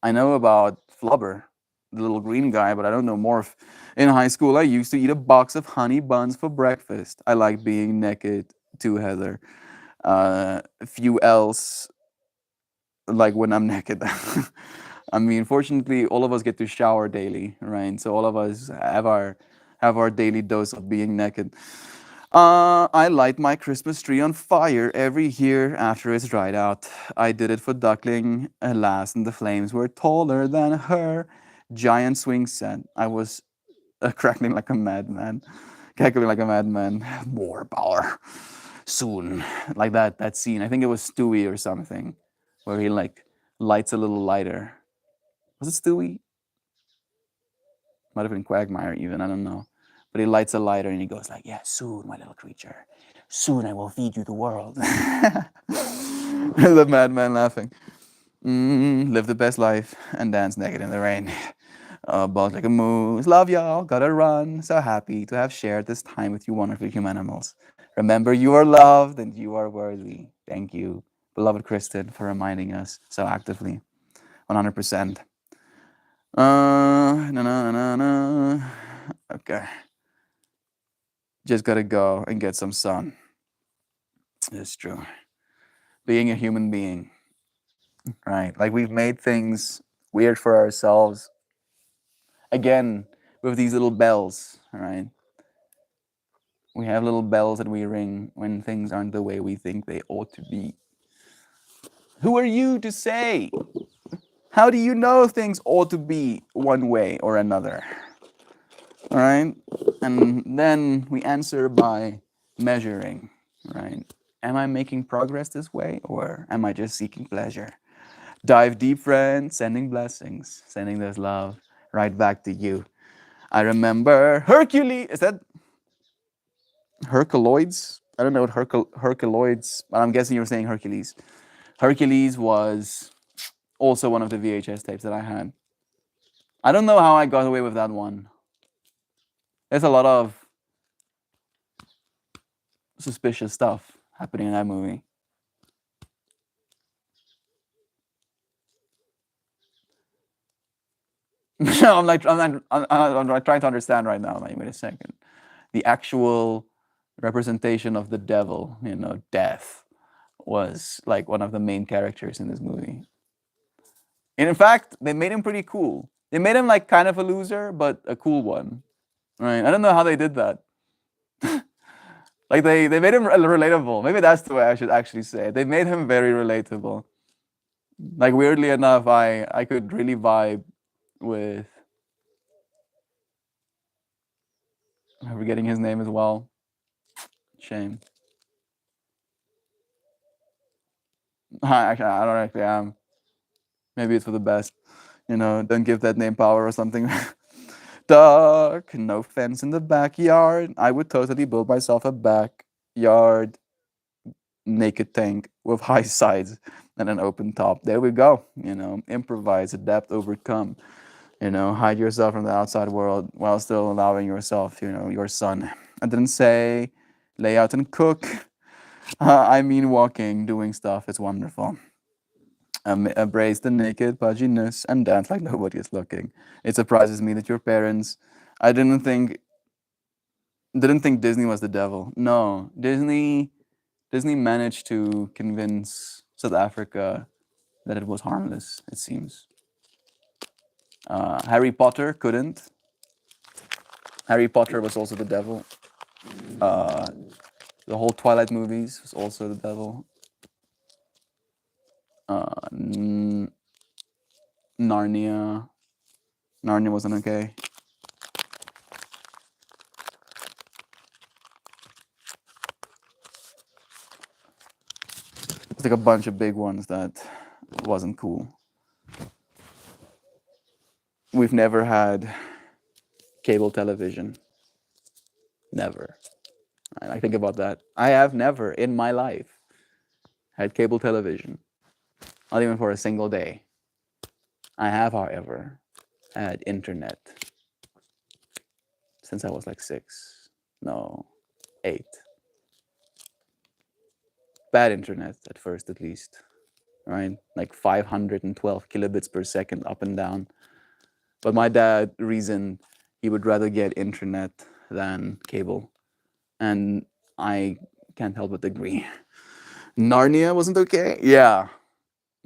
[SPEAKER 1] I know about Flubber, the little green guy, but I don't know Morph. In high school, I used to eat a box of honey buns for breakfast. I like being naked too, Heather. A few else, like when I'm naked. I mean, fortunately, all of us get to shower daily, right? So all of us have our daily dose of being naked. I light my Christmas tree on fire every year after it's dried out. I did it for Duckling, alas, and the flames were taller than her giant swing set. I was crackling like a madman, cackling like a madman. More power, soon, like that scene. I think it was Stewie or something, where he like lights a little lighter. Was it Stewie? Might have been Quagmire even. I don't know. But he lights a lighter and he goes like, "Yeah, soon, my little creature. Soon I will feed you the world." The madman laughing. Live the best life and dance naked in the rain. Balls like a moose. Love y'all. Gotta run. So happy to have shared this time with you wonderful humanimals. Remember, you are loved and you are worthy. Thank you, beloved Kristen, for reminding us so actively. 100%. No, no, no, no. Okay. Just gotta go and get some sun. It's true. Being a human being, right? Like we've made things weird for ourselves. Again, with these little bells, right? We have little bells that we ring when things aren't the way we think they ought to be. Who are you to say? How do you know things ought to be one way or another? All right? And then we answer by measuring, right? Am I making progress this way or am I just seeking pleasure? Dive deep, friend, sending blessings, sending this love right back to you. I remember Hercules. Is that Herculoids? I don't know what Herculoids, but I'm guessing you're saying Hercules. Hercules was also one of the VHS tapes that I had. I don't know how I got away with that one. There's a lot of suspicious stuff happening in that movie. I'm like, I'm trying to understand right now. Like, wait a second. The actual representation of the devil, death, was like one of the main characters in this movie. And in fact, they made him pretty cool. They made him like kind of a loser, but a cool one. Right? I don't know how they did that. Like they made him relatable. Maybe that's the way I should actually say it. They made him very relatable. Like weirdly enough, I could really vibe with. I'm forgetting his name as well. Shame. Actually, I don't actually am. Maybe it's for the best. Don't give that name power or something. Dark, no fence in the backyard. I would totally build myself a backyard naked tank with high sides and an open top. There we go. Improvise, adapt, overcome. Hide yourself from the outside world while still allowing yourself, your sun. I didn't say lay out and cook. I mean walking, doing stuff. It's wonderful. Embrace the naked pudginess and dance like nobody is looking. It surprises me that your parents. I didn't think Disney was the devil. No, Disney managed to convince South Africa that it was harmless. It seems. Harry Potter couldn't. Harry Potter was also the devil. The whole Twilight movies was also the devil. Narnia. Narnia wasn't okay. It's like a bunch of big ones that wasn't cool. We've never had cable television. Never. I think about that. I have never in my life had cable television, not even for a single day. I have, however, had internet since I was like 6. No, 8. Bad internet at first, at least, right? Like 512 kilobits per second up and down. But my dad reasoned he would rather get internet than cable. And I can't help but agree. Narnia wasn't okay? Yeah,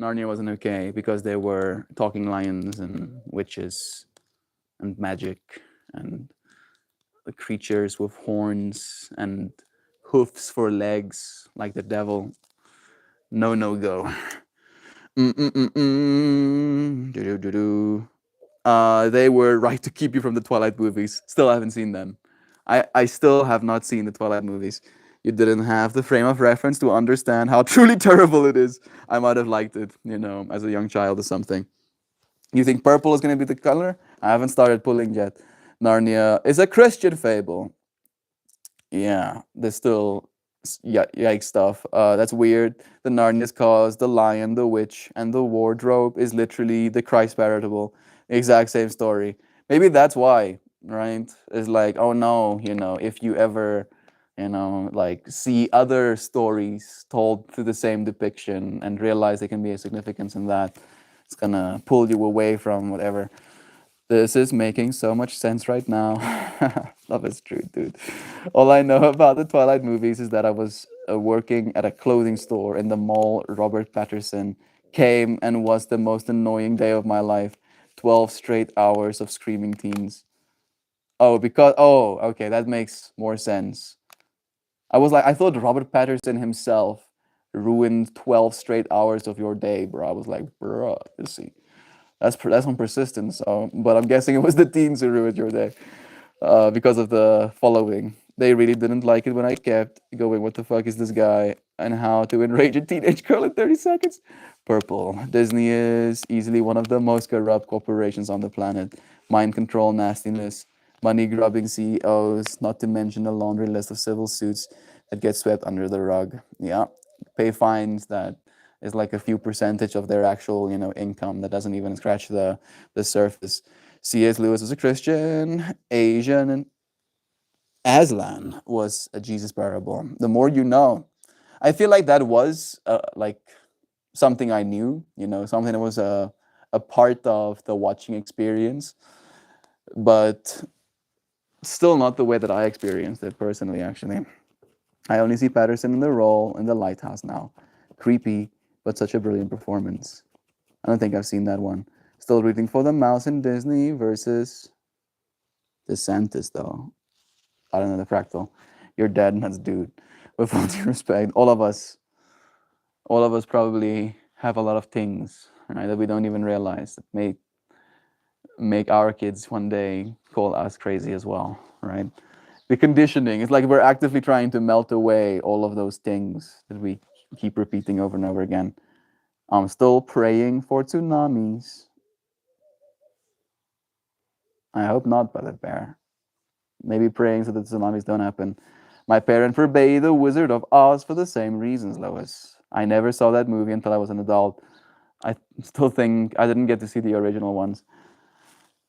[SPEAKER 1] Narnia wasn't okay because there were talking lions and witches and magic and creatures with horns and hoofs for legs like the devil. No, no go. Do-do-do-do. They were right to keep you from the Twilight movies. Still haven't seen them. I still have not seen the Twilight movies. You didn't have the frame of reference to understand how truly terrible it is. I might have liked it, as a young child or something. You think purple is going to be the color? I haven't started pulling yet. Narnia is a Christian fable. Yeah, there's still yikes stuff. That's weird. The Narnia's cause, the lion, the witch, and the wardrobe is literally the Christ parable. Exact same story. Maybe that's why, right? It's like, oh no, if you ever, like see other stories told through the same depiction and realize there can be a significance in that, it's gonna pull you away from whatever. This is making so much sense right now. Love is true, dude. All I know about the Twilight movies is that I was working at a clothing store in the mall. Robert Patterson came and was the most annoying day of my life. 12 straight hours of screaming teens. Okay, that makes more sense. I thought Robert Patterson himself ruined 12 straight hours of your day, bro. I was like, bro, you see. That's on persistence. So, but I'm guessing it was the teens who ruined your day because of the following. They really didn't like it when I kept going, what the fuck is this guy? And how to enrage a teenage girl in 30 seconds? Purple. Disney is easily one of the most corrupt corporations on the planet. Mind control, nastiness, money grubbing CEOs, not to mention a laundry list of civil suits that get swept under the rug. Yeah. Pay fines that is like a few percentage of their actual, income that doesn't even scratch the surface. C.S. Lewis was a Christian, Asian, and Aslan was a Jesus parable. The more you know. I feel like that was like something I knew, something that was a part of the watching experience, but still not the way that I experienced it personally, actually. I only see Patterson in the role in The Lighthouse now. Creepy, but such a brilliant performance. I don't think I've seen that one. Still rooting for the mouse in Disney versus DeSantis, though. I don't know, the fractal. You're dead nuts, dude. With all due respect, all of us probably have a lot of things, right, that we don't even realize that may make our kids one day call us crazy as well, right? The conditioning, it's like we're actively trying to melt away all of those things that we keep repeating over and over again. I'm still praying for tsunamis. I hope not, Brother Bear. Maybe praying so that tsunamis don't happen. My parent forbade The Wizard of Oz for the same reasons, Lois. I never saw that movie until I was an adult. I still think I didn't get to see the original ones.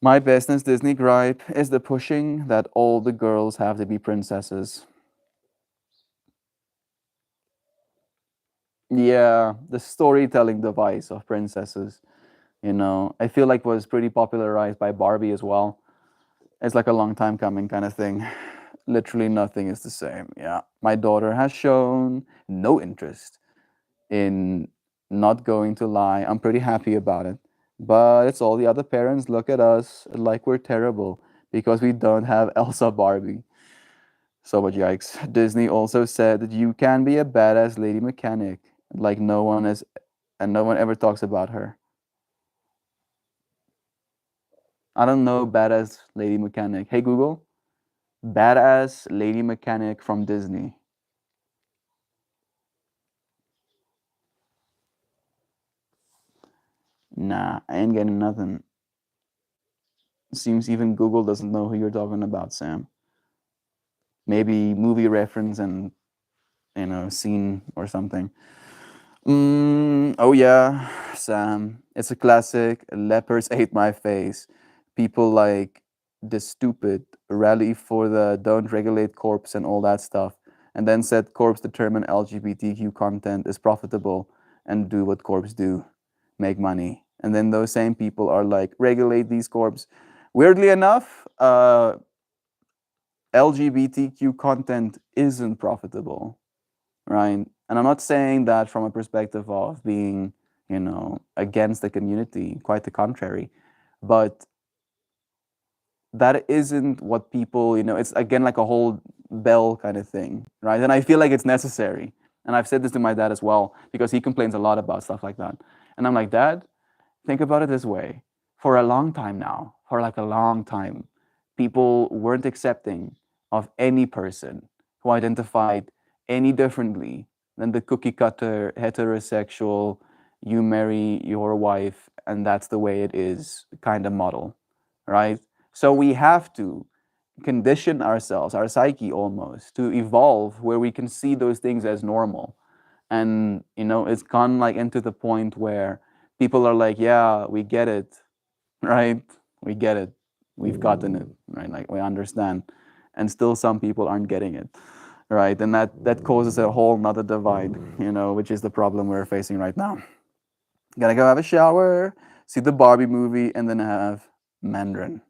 [SPEAKER 1] My bestest Disney gripe is the pushing that all the girls have to be princesses. Yeah, the storytelling device of princesses, I feel like was pretty popularized by Barbie as well. It's like a long time coming kind of thing. Literally nothing is the same. Yeah. My daughter has shown no interest in not going to lie. I'm pretty happy about it. But it's all the other parents look at us like we're terrible because we don't have Elsa Barbie. So much yikes. Disney also said that you can be a badass lady mechanic, like no one is, and no one ever talks about her. I don't know badass lady mechanic. Hey Google, badass lady mechanic from Disney. Nah, I ain't getting nothing. Seems even Google doesn't know who you're talking about, Sam. Maybe movie reference and scene or something. Oh yeah, Sam. It's a classic. Lepers ate my face. People like the stupid rally for the don't regulate corpse and all that stuff, and then said corpse determine LGBTQ content is profitable and do what corpse do, make money. And then those same people are like regulate these corpse. Weirdly enough, LGBTQ content isn't profitable, right? And I'm not saying that from a perspective of being, against the community, quite the contrary. But that isn't what people, it's again like a whole bell kind of thing, right? And I feel like it's necessary. And I've said this to my dad as well, because he complains a lot about stuff like that. And I'm like, Dad, think about it this way. For a long time now, for like a long time, people weren't accepting of any person who identified any differently than the cookie cutter heterosexual, you marry your wife and that's the way it is kind of model, right? So we have to condition ourselves, our psyche almost, to evolve where we can see those things as normal. And it's gone like into the point where people are like, yeah, we get it, right? We get it. We've gotten it, right? Like we understand. And still some people aren't getting it, right? And that causes a whole nother divide, which is the problem we're facing right now. Gotta go have a shower, see the Barbie movie, and then have Mandarin.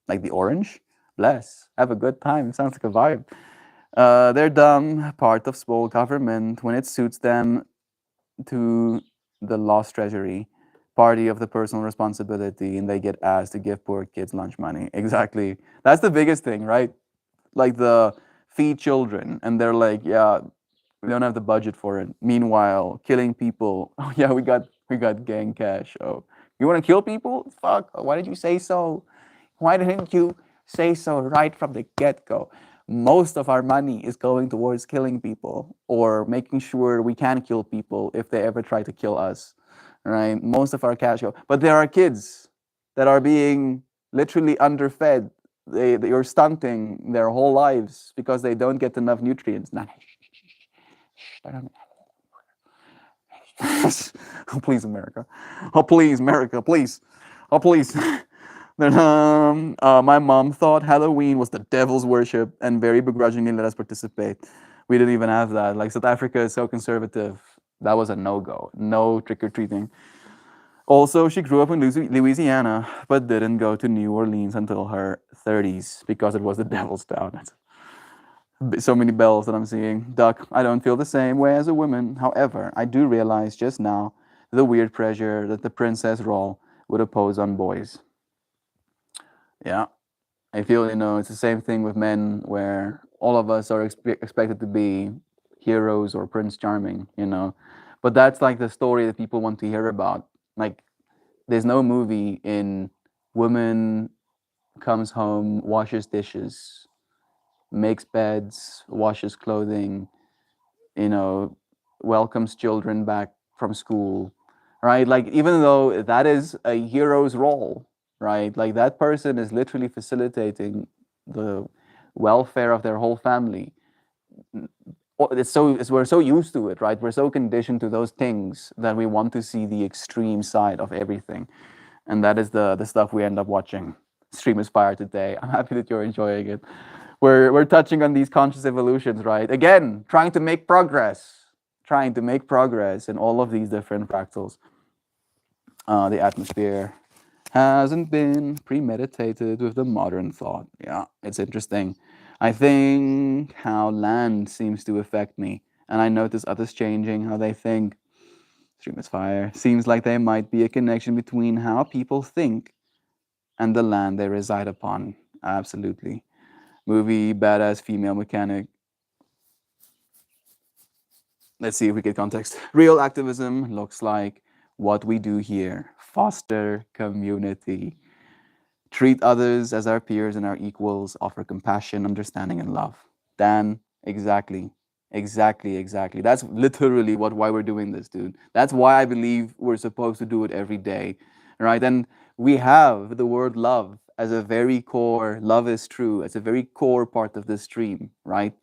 [SPEAKER 1] Like the orange? Bless. Have a good time. Sounds like a vibe. They're dumb, part of small government when it suits them to the lost treasury, party of the personal responsibility, and they get asked to give poor kids lunch money. Exactly. That's the biggest thing, right? Like the feed children, and they're like, yeah, we don't have the budget for it. Meanwhile, killing people. Oh yeah, we got gang cash. Oh, you want to kill people? Fuck. Why did you say so? Why didn't you say so right from the get go? Most of our money is going towards killing people or making sure we can kill people if they ever try to kill us, right? Most of our cash go. But there are kids that are being literally underfed. You're stunting their whole lives because they don't get enough nutrients. Nah, oh, please, America. Oh, please, America, please. Oh, please. Then my mom thought Halloween was the devil's worship and very begrudgingly let us participate. We didn't even have that. Like South Africa is so conservative. That was a no-go. No trick-or-treating. Also, she grew up in Louisiana, but didn't go to New Orleans until her 30s because it was the devil's town. So many bells that I'm seeing. Duck, I don't feel the same way as a woman. However, I do realize just now the weird pressure that the princess role would impose on boys. Yeah, I feel, it's the same thing with men where all of us are expected to be heroes or Prince Charming. But that's like the story that people want to hear about. Like, there's no movie in woman comes home, washes dishes, makes beds, washes clothing, you know, welcomes children back from school, right? Like, even though that is a hero's role, right? Like, that person is literally facilitating the welfare of their whole family. We're so used to it, right? We're so conditioned to those things that we want to see the extreme side of everything, and that is the stuff we end up watching. Stream is fire today. I'm happy that you're enjoying it. We're touching on these conscious evolutions, right? Again, trying to make progress in all of these different fractals. The atmosphere hasn't been premeditated with the modern thought. Yeah, it's interesting. I think how land seems to affect me, and I notice others changing how they think. Stream is fire. Seems like there might be a connection between how people think and the land they reside upon. Absolutely. Movie badass female mechanic. Let's see if we get context. Real activism looks like what we do here: foster community, treat others as our peers and our equals, offer compassion, understanding, and love. Dan, exactly. Exactly, exactly. That's literally why we're doing this, dude. That's why I believe we're supposed to do it every day, right? And we have the word love as a very core, love is true, as a very core part of this stream, right?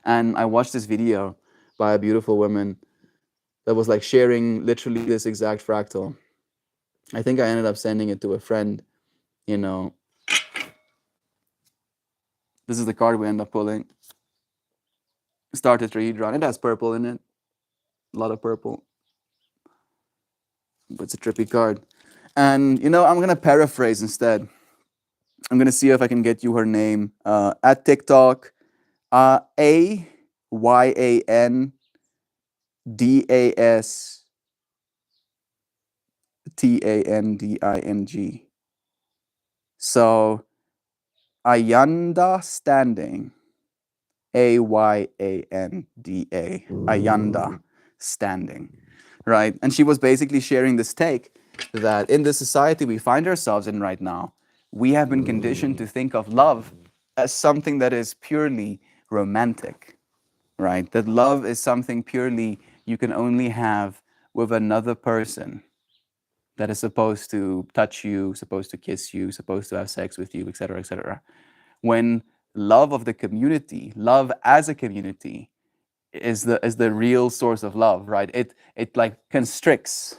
[SPEAKER 1] And I watched this video by a beautiful woman that was like sharing literally this exact fractal. I think I ended up sending it to a friend, you know. This is the card we end up pulling. Star tetrahedron. It has purple in it. A lot of purple. But it's a trippy card. And, you know, I'm going to paraphrase instead. I'm going to see if I can get you her name. At TikTok, AYANDASTANDING. So, Ayanda Standing. AYANDA. Ayanda Standing. Right? And she was basically sharing this take that in the society we find ourselves in right now, we have been conditioned to think of love as something that is purely romantic, right? That love is something purely you can only have with another person that is supposed to touch you, supposed to kiss you, supposed to have sex with you, etc., etc. When love of the community, love as a community, is the real source of love, right? It like constricts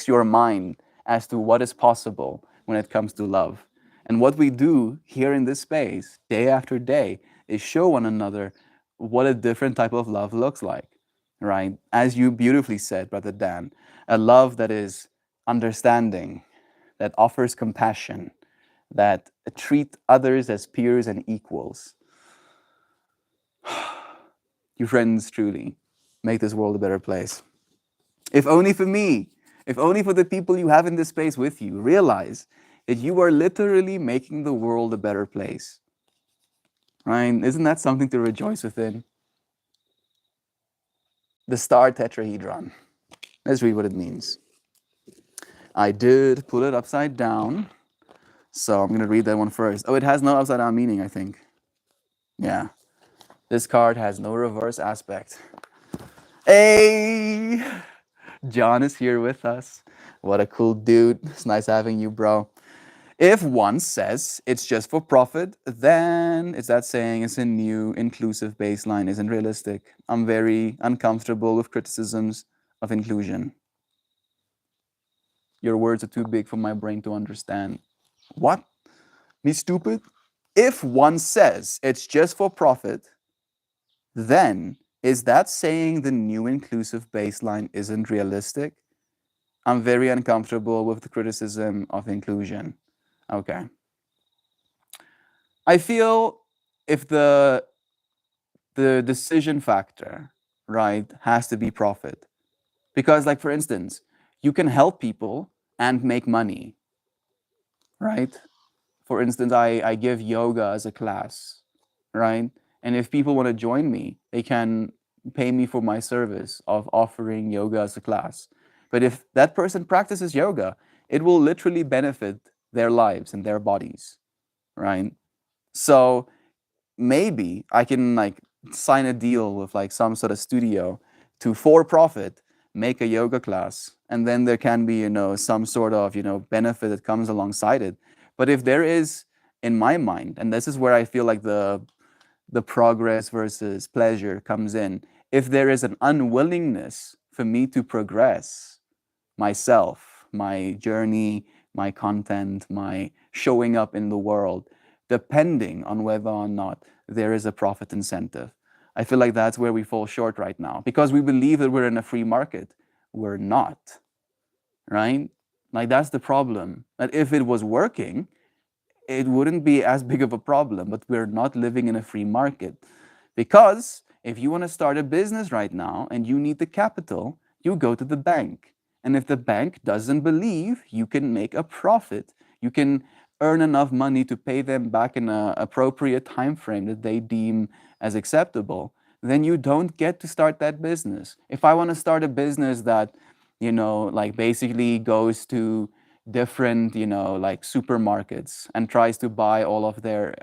[SPEAKER 1] your mind as to what is possible when it comes to love. And what we do here in this space, day after day, is show one another what a different type of love looks like, right? As you beautifully said, Brother Dan, a love that is understanding, that offers compassion, that treat others as peers and equals. You friends truly make this world a better place. If only for me, if only for the people you have in this space with you, realize that you are literally making the world a better place. Right? Isn't that something to rejoice within? The star tetrahedron. Let's read what it means. I did pull it upside down, so I'm going to read that one first. Oh, it has no upside down meaning, I think. Yeah. This card has no reverse aspect. Hey! John is here with us. What a cool dude. It's nice having you, bro. If one says it's just for profit, then is that saying it's a new inclusive baseline isn't realistic? I'm very uncomfortable with criticisms of inclusion. Your words are too big for my brain to understand. What? Me stupid? If one says it's just for profit, then is that saying the new inclusive baseline isn't realistic? I'm very uncomfortable with the criticism of inclusion. Okay. I feel if the decision factor, right, has to be profit. Because, like, for instance, you can help people and make money, right? For instance, I give yoga as a class, right? And if people want to join me, they can pay me for my service of offering yoga as a class. But if that person practices yoga, it will literally benefit their lives and their bodies, right? So maybe I can like sign a deal with like some sort of studio to for profit make a yoga class, and then there can be, you know, some sort of, you know, benefit that comes alongside it. But if there is, in my mind, and this is where I feel like the progress versus pleasure comes in, if there is an unwillingness for me to progress myself, my journey, my content, my showing up in the world, depending on whether or not there is a profit incentive. I feel like that's where we fall short right now because we believe that we're in a free market. We're not, right? Like that's the problem. That if it was working, it wouldn't be as big of a problem, but we're not living in a free market. Because if you want to start a business right now and you need the capital, you go to the bank. And if the bank doesn't believe you can make a profit, you can earn enough money to pay them back in an appropriate time frame that they deem as acceptable, then you don't get to start that business. If I want to start a business that, you know, like basically goes to different, you know, like supermarkets and tries to buy all of their,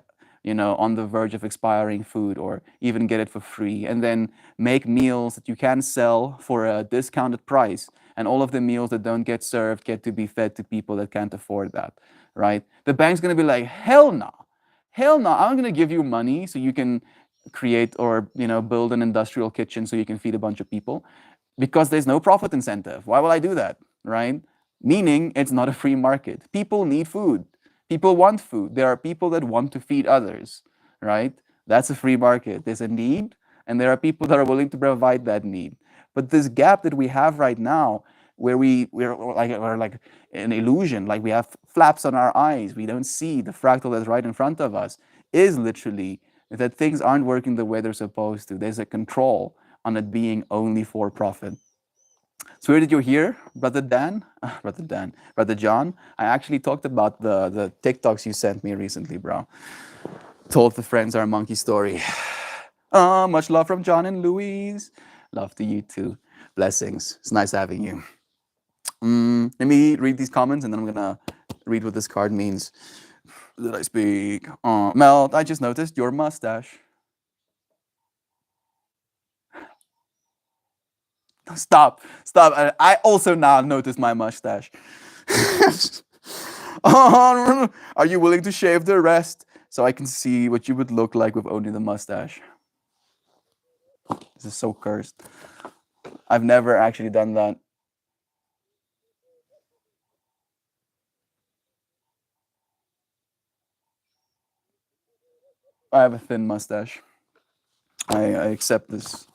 [SPEAKER 1] you know, on the verge of expiring food or even get it for free, and then make meals that you can sell for a discounted price, and all of the meals that don't get served get to be fed to people that can't afford that. right? The bank's going to be like, hell no. Hell no, I'm going to give you money so you can create or build an industrial kitchen so you can feed a bunch of people because there's no profit incentive. Why will I do that, right? Meaning it's not a free market. People need food. People want food. There are people that want to feed others, right? That's a free market. There's a need, and there are people that are willing to provide that need. But this gap that we have right now, where we're like an illusion, like we have flaps on our eyes, we don't see the fractal that's right in front of us, is literally that things aren't working the way they're supposed to. There's a control on it being only for profit. So where did you hear, Brother Dan? Brother John? I actually talked about the TikToks you sent me recently, bro. Told the friends our monkey story. Much love from John and Louise. Love to you too. Blessings. It's nice having you. Let me read these comments and then I'm gonna read what this card means. Did I speak? Mel, I just noticed your mustache. Stop. I also now noticed my mustache. Are you willing to shave the rest so I can see what you would look like with only the mustache? This is so cursed. I've never actually done that. I have a thin mustache. I accept this.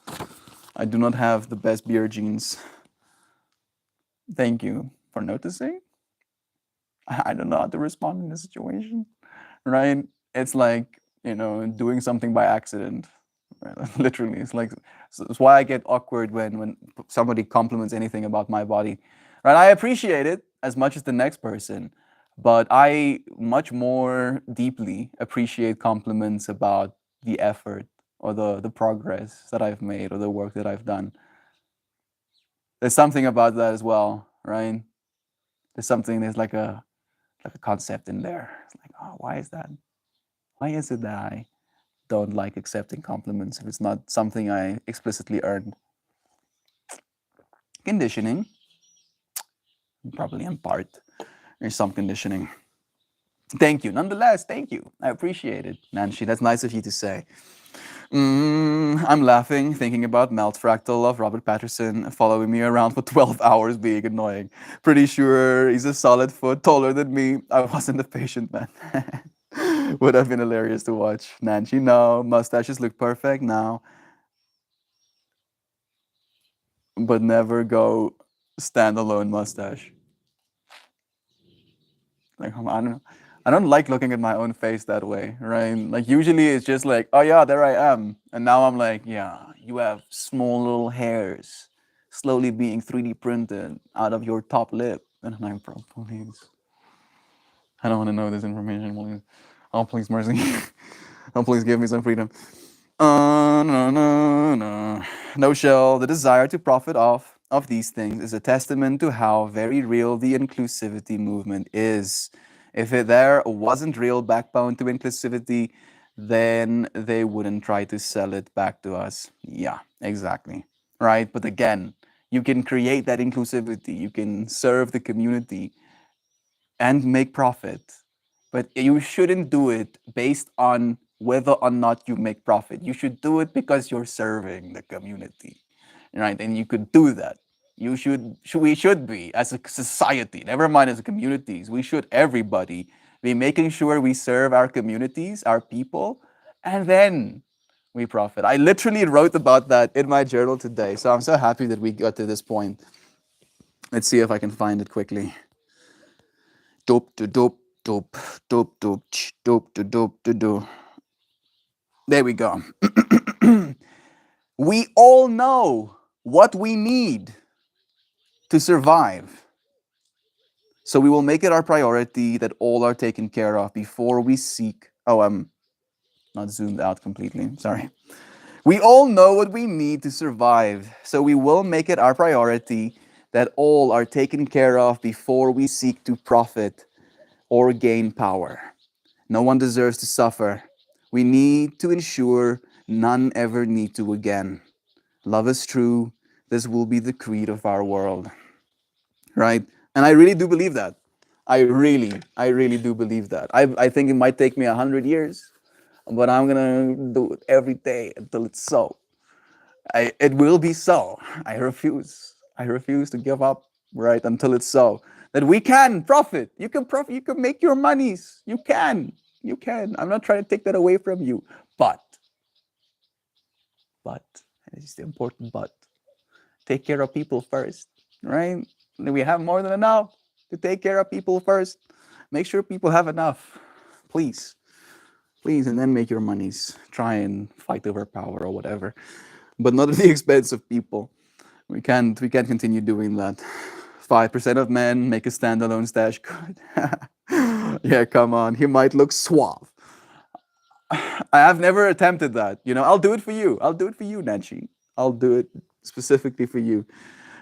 [SPEAKER 1] I do not have the best beer genes. Thank you for noticing. I don't know how to respond in this situation, right? It's like, doing something by accident. Right? Literally, it's why I get awkward when somebody compliments anything about my body. Right? I appreciate it as much as the next person, but I much more deeply appreciate compliments about the effort or the progress that I've made or the work that I've done. There's something about that as well, right? There's like a concept in there. It's like, oh, why is that? Why is it that I don't like accepting compliments if it's not something I explicitly earned? Conditioning, probably in part. There's some conditioning. Thank you. Nonetheless, thank you. I appreciate it, Nancy. That's nice of you to say. I'm laughing, thinking about Melt Fractal of Robert Patterson following me around for 12 hours being annoying. Pretty sure he's a solid foot taller than me. I wasn't a patient man. Would have been hilarious to watch. Nancy, no. Mustaches look perfect now, but never go standalone mustache. Like, I don't know. I don't like looking at my own face that way, right? Like usually it's just like, oh yeah, there I am. And now I'm like, yeah, you have small little hairs slowly being 3D printed out of your top lip. And I'm like, bro, please. I don't want to know this information, please. Oh, please, mercy. Oh, please give me some freedom. No, no, no. No, Shell, the desire to profit off of these things is a testament to how very real the inclusivity movement is. If there wasn't real backbone to inclusivity, then they wouldn't try to sell it back to us. Yeah, exactly. Right? But again, you can create that inclusivity, you can serve the community and make profit. But you shouldn't do it based on whether or not you make profit. You should do it because you're serving the community, right? And you could do that. We should be as a society, never mind as communities, we should everybody be making sure we serve our communities, our people, and then we profit. I literally wrote about that in my journal today. So I'm so happy that we got to this point. Let's see if I can find it quickly. Dope to dope, dope, dope, dope, dope to dope to do. There we go. We all know what we need to survive. So we will make it our priority that all are taken care of before we seek. Oh, I'm not zoomed out completely. Sorry. We all know what we need to survive. So we will make it our priority that all are taken care of before we seek to profit or gain power. No one deserves to suffer. We need to ensure none ever need to again. Love is true. This will be the creed of our world. Right? And I really do believe that. I really do believe that. I think it might take me 100 years, but I'm gonna do it every day until it's so. It will be so. I refuse. I refuse to give up, right, until it's so. That we can profit. You can profit. You can make your monies. You can. You can. I'm not trying to take that away from you. But, it's the important but. Take care of people first, right? We have more than enough to take care of people first. Make sure people have enough. Please. Please, and then make your monies. Try and fight over power or whatever. But not at the expense of people. We can't continue doing that. 5% of men make a standalone stash good. Yeah, come on. He might look suave. I have never attempted that. I'll do it for you. I'll do it for you, Nancy. I'll do it specifically for you.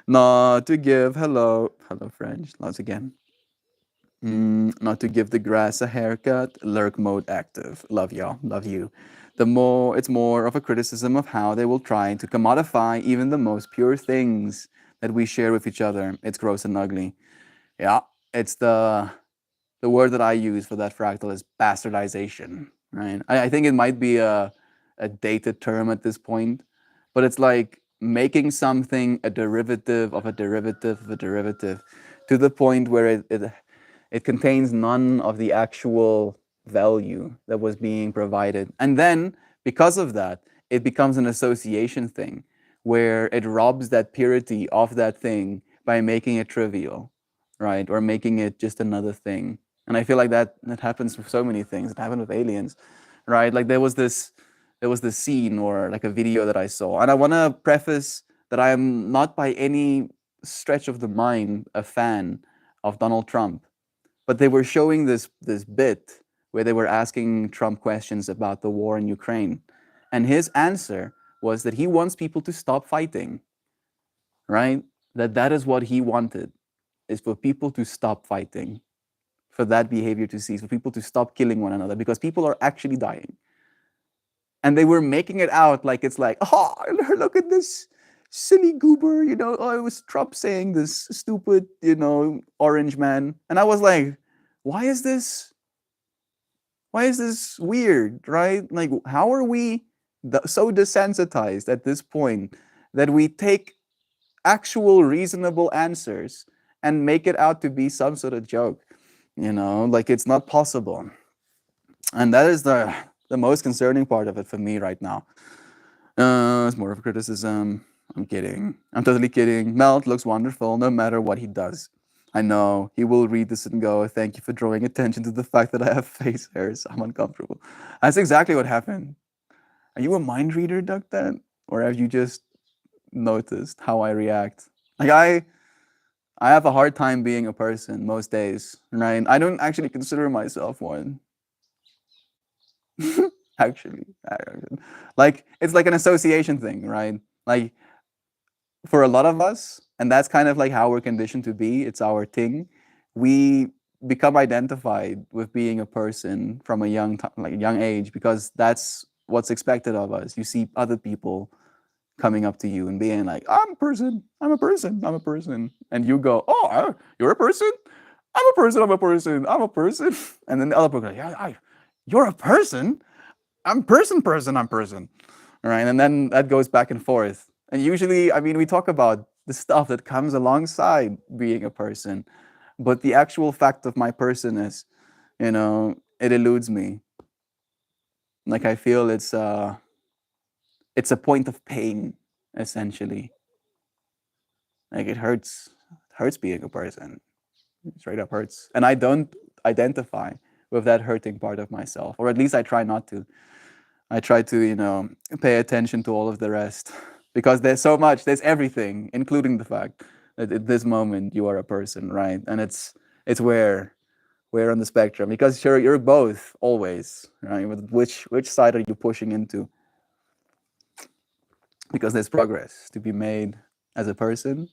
[SPEAKER 1] Not to give hello French. Once again. Not to give the grass a haircut. Lurk mode active. Love y'all. Love you. It's more of a criticism of how they will try to commodify even the most pure things that we share with each other. It's gross and ugly. Yeah, it's the word that I use for that fractal is bastardization, right? I think it might be a dated term at this point, but it's like making something a derivative of a derivative of a derivative to the point where it contains none of the actual value that was being provided. And then, because of that, it becomes an association thing where it robs that purity of that thing by making it trivial, right? Or making it just another thing. And I feel like that happens with so many things. It happened with aliens, right? Like there was this scene or like a video that I saw. And I want to preface that I am not by any stretch of the mind a fan of Donald Trump. But they were showing this bit where they were asking Trump questions about the war in Ukraine. And his answer was that he wants people to stop fighting, right? That is what he wanted, is for people to stop fighting, for that behavior to cease, for people to stop killing one another, because people are actually dying. And they were making it out like it's like, oh, look at this silly goober, oh, it was Trump saying this stupid, orange man. And I was like, why is this weird, right? Like, how are we so desensitized at this point that we take actual reasonable answers and make it out to be some sort of joke? Like it's not possible. And that is the most concerning part of it for me right now. It's more of a criticism. I'm kidding. I'm totally kidding. Melt looks wonderful no matter what he does. I know he will read this and go, thank you for drawing attention to the fact that I have face hairs. I'm uncomfortable. That's exactly what happened. Are you a mind reader, Duck Dan? Or have you just noticed how I react? Like I have a hard time being a person most days, right? I don't actually consider myself one. Actually, like it's like an association thing, right? Like for a lot of us, and that's kind of like how we're conditioned to be. It's our thing. We become identified with being a person from a young age because that's what's expected of us. You see other people coming up to you and being like, "I'm a person. I'm a person. I'm a person," and you go, "Oh, you're a person. I'm a person. I'm a person. I'm a person," and then the other person goes, "Yeah, you're a person. I'm person. I'm person." All right, and then that goes back and forth. And usually, I mean, we talk about the stuff that comes alongside being a person, but the actual fact of my personness, it eludes me. Like I feel it's a point of pain, essentially. Like it hurts. It hurts being a person. It straight up hurts. And I don't identify with that hurting part of myself, or at least I try not to. I try to, pay attention to all of the rest because there's so much, there's everything, including the fact that at this moment you are a person, right? And it's where on the spectrum, because you're both always, right? With which side are you pushing into? Because there's progress to be made as a person,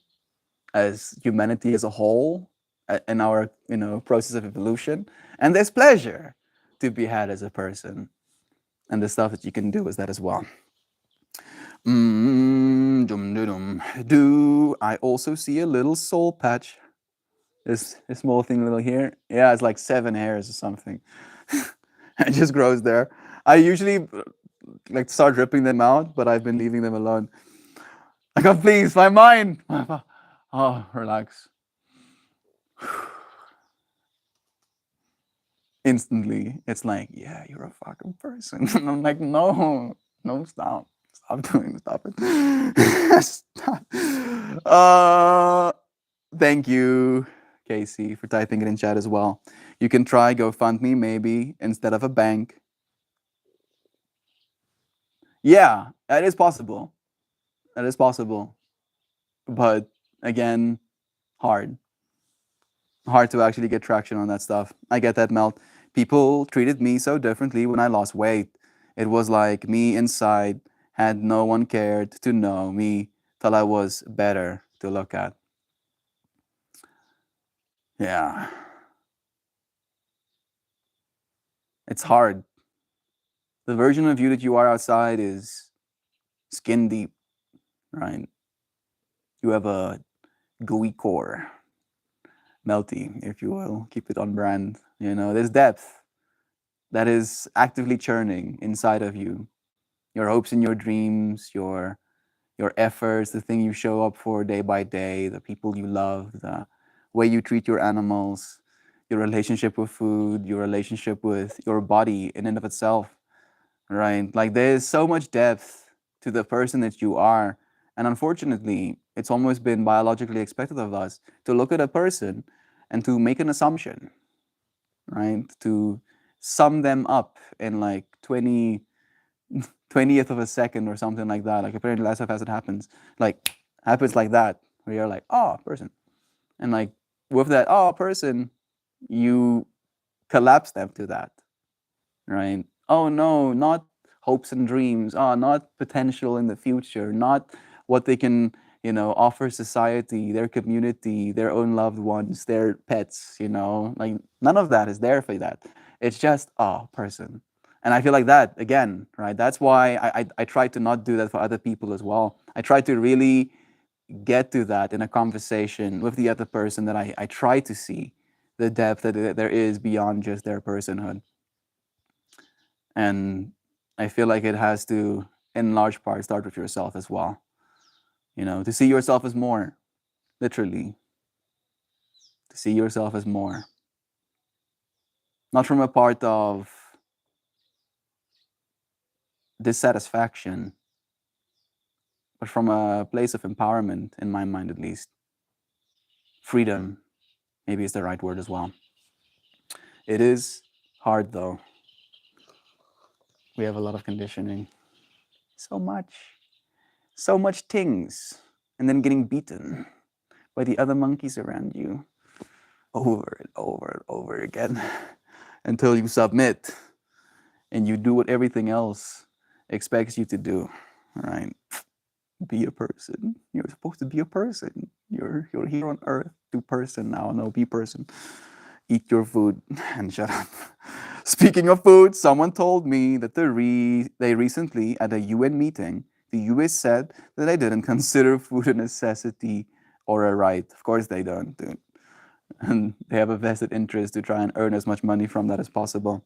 [SPEAKER 1] as humanity as a whole, in our process of evolution, and there's pleasure to be had as a person, and the stuff that you can do is that as well. Do I also see a little soul patch? this small thing little here. Yeah, it's like 7 hairs or something. It just grows there. I usually like start ripping them out, but I've been leaving them alone. Like, oh, please, my mind. Oh, relax. Instantly, it's like, yeah, you're a fucking person. And I'm like, no, no, stop. Stop doing it. Stop it. Stop. Thank you, Casey, for typing it in chat as well. You can try GoFundMe maybe instead of a bank. Yeah, that is possible. That is possible. But again, hard. Hard to actually get traction on that stuff. I get that, Melt. People treated me so differently when I lost weight. It was like me inside had no one cared to know me till I was better to look at. Yeah. It's hard. The version of you that you are outside is skin deep, right? You have a gooey core, melty, if you will. Keep it on brand. You know, there's depth that is actively churning inside of you. Your hopes and your dreams, your efforts, the thing you show up for day by day, the people you love, the way you treat your animals, your relationship with food, your relationship with your body in and of itself, right? Like there's so much depth to the person that you are. And unfortunately, it's almost been biologically expected of us to look at a person and to make an assumption, right? To sum them up in like 20th of a second or something like that. Like apparently that's how fast it happens. Like happens like that, where you're like, oh, person. And like with that, oh, person, you collapse them to that, right? Oh no, not hopes and dreams. Oh, not potential in the future. Not what they can, offer society, their community, their own loved ones, their pets. Like none of that is there for that. It's just person. And I feel like that again, right? That's why I try to not do that for other people as well. I try to really get to that in a conversation with the other person, that I try to see the depth that there is beyond just their personhood. And I feel like it has to, in large part, start with yourself as well. To see yourself as more, literally, to see yourself as more. Not from a part of dissatisfaction, but from a place of empowerment, in my mind at least. Freedom, maybe is the right word as well. It is hard though. We have a lot of conditioning. So much things. And then getting beaten by the other monkeys around you over and over and over again until you submit and you do what everything else expects you to do. Right? Be a person. You're supposed to be a person. You're here on earth. Do person now. No, be person. Eat your food and shut up. Speaking of food, someone told me that they recently, at a UN meeting, the US said that they didn't consider food a necessity or a right. Of course they don't, dude. And they have a vested interest to try and earn as much money from that as possible.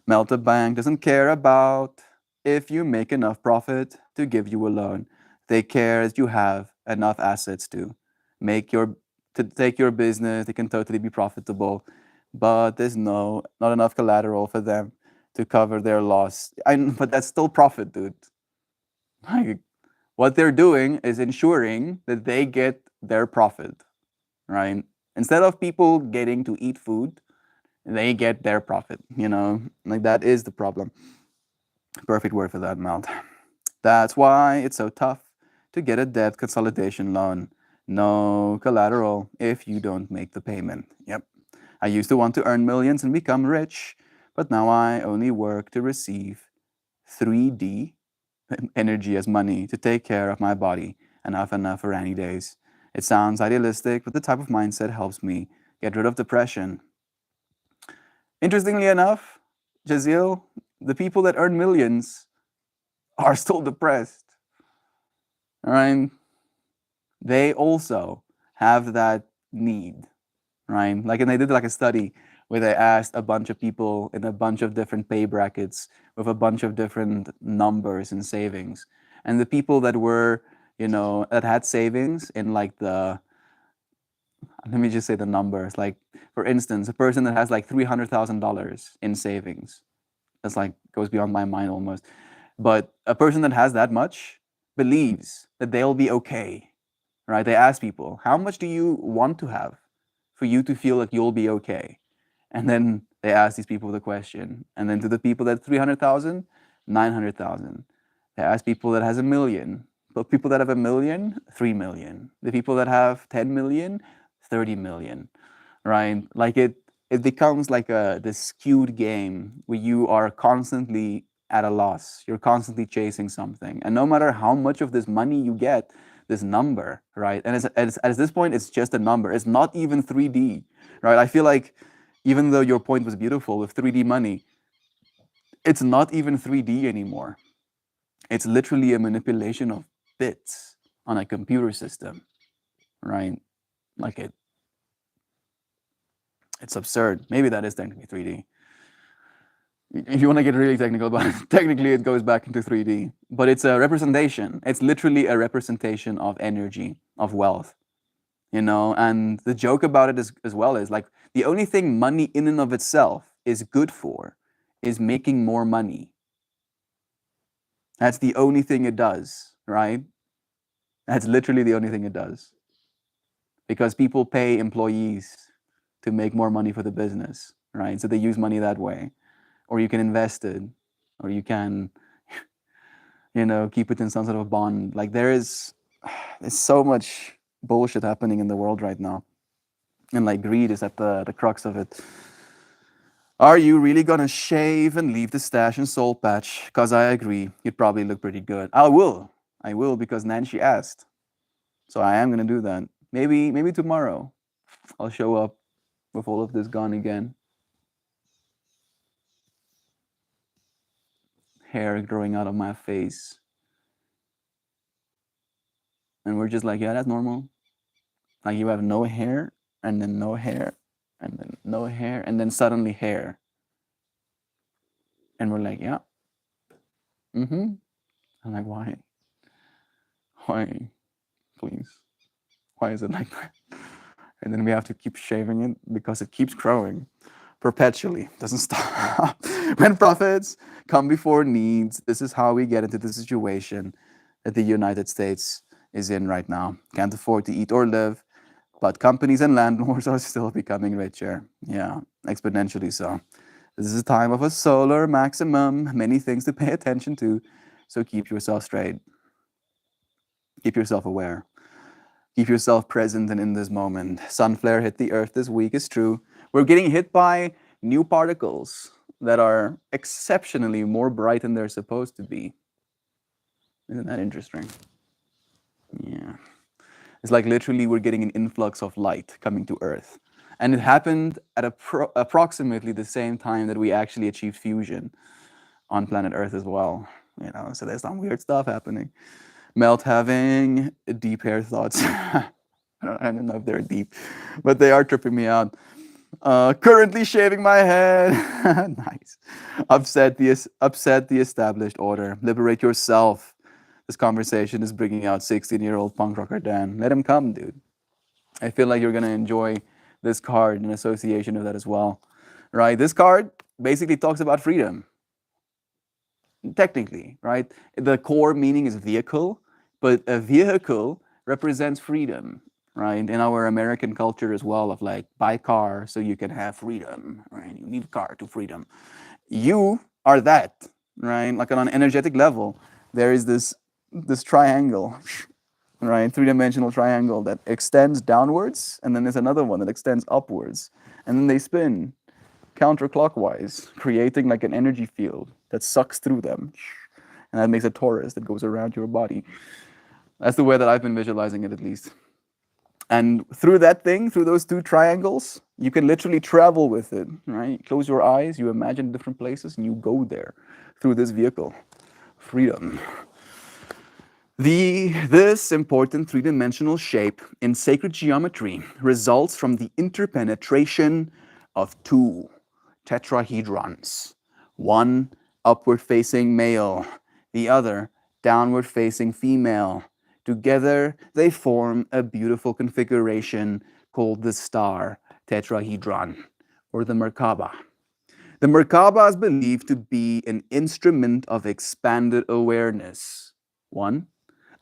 [SPEAKER 1] Melta Bank doesn't care about if you make enough profit to give you a loan. They care that you have enough assets to take your business. They can totally be profitable, but there's not enough collateral for them to cover their loss. But that's still profit, dude. Like, what they're doing is ensuring that they get their profit, right? Instead of people getting to eat food, they get their profit, Like that is the problem. Perfect word for that, Melt. That's why it's so tough to get a debt consolidation loan. No collateral if you don't make the payment. Yep. I used to want to earn millions and become rich, but now I only work to receive 3D energy as money to take care of my body and have enough for rainy days. It sounds idealistic, but the type of mindset helps me get rid of depression. Interestingly enough, Jazeel, the people that earn millions are still depressed. All right? They also have that need right? Like, and they did like a study where they asked a bunch of people in a bunch of different pay brackets with a bunch of different numbers in savings. And the people that were, that had savings in like let me just say the numbers. Like, for instance, a person that has like $300,000 in savings, that's like goes beyond my mind almost. But a person that has that much believes that they'll be okay, right? They ask people, how much do you want to have for you to feel like you'll be okay? And then they ask these people the question. And then to the people that 300,000, 900,000. They ask people that has a million. But people that have a million, 3 million. The people that have 10 million, 30 million, right? Like it becomes like this skewed game where you are constantly at a loss. You're constantly chasing something. And no matter how much of this money you get, this number, right? And at this point, it's just a number. It's not even 3D, right? I feel like even though your point was beautiful with 3D money, it's not even 3D anymore. It's literally a manipulation of bits on a computer system, right? Like it's absurd. Maybe that is technically 3D. If you want to get really technical about it, technically it goes back into 3D, but it's a representation. It's literally a representation of energy, of wealth, and the joke about it is, as well, is like the only thing money in and of itself is good for is making more money. That's the only thing it does, right? That's literally the only thing it does. Because people pay employees to make more money for the business, right? So they use money that way. Or you can invest it, or you can, keep it in some sort of bond. Like there's so much bullshit happening in the world right now. And like greed is at the crux of it. Are you really gonna shave and leave the stash and soul patch? Because I agree, you'd probably look pretty good. I will, because Nancy asked. So I am gonna do that. Maybe tomorrow I'll show up with all of this gone again. Hair growing out of my face. And we're just like, yeah, that's normal. Like you have no hair, and then no hair, and then no hair, and then suddenly hair. And we're like, yeah. I'm like, why? Why? Please. Why is it like that? And then we have to keep shaving it because it keeps growing perpetually. Doesn't stop. When profits come before needs, this is how we get into the situation that the United States is in right now. Can't afford to eat or live, but companies and landlords are still becoming richer. Yeah, exponentially so. This is a time of a solar maximum, many things to pay attention to, so keep yourself straight. Keep yourself aware. Keep yourself present and in this moment. Sun flare hit the Earth this week, is true. We're getting hit by new particles that are exceptionally more bright than they're supposed to be. Isn't that interesting? Yeah. It's like literally we're getting an influx of light coming to Earth. And it happened at approximately the same time that we actually achieved fusion on planet Earth as well. So there's some weird stuff happening. Melt having deep hair thoughts. I don't know if they're deep, but they are tripping me out. Currently shaving my head. Nice. Upset the established order. Liberate yourself. This conversation is bringing out 16-year-old punk rocker Dan. Let him come, dude. I feel like you're gonna enjoy this card in association of that as well, right? This card basically talks about freedom. Technically, right? The core meaning is vehicle, but a vehicle represents freedom, right? In our American culture as well, of like, buy car so you can have freedom, right? You need a car to freedom. You are that, right? Like on an energetic level, there is this triangle, right? Three-dimensional triangle that extends downwards, and then there's another one that extends upwards, and then they spin counterclockwise, creating like an energy field that sucks through them. And that makes a torus that goes around your body. That's the way that I've been visualizing it, at least. And through that thing, through those two triangles, you can literally travel with it, right? You close your eyes, you imagine different places, and you go there through this vehicle. Freedom. This important three-dimensional shape in sacred geometry results from the interpenetration of two tetrahedrons, one upward-facing male, the other downward-facing female. Together, they form a beautiful configuration called the star tetrahedron, or the Merkaba. The Merkaba is believed to be an instrument of expanded awareness. One,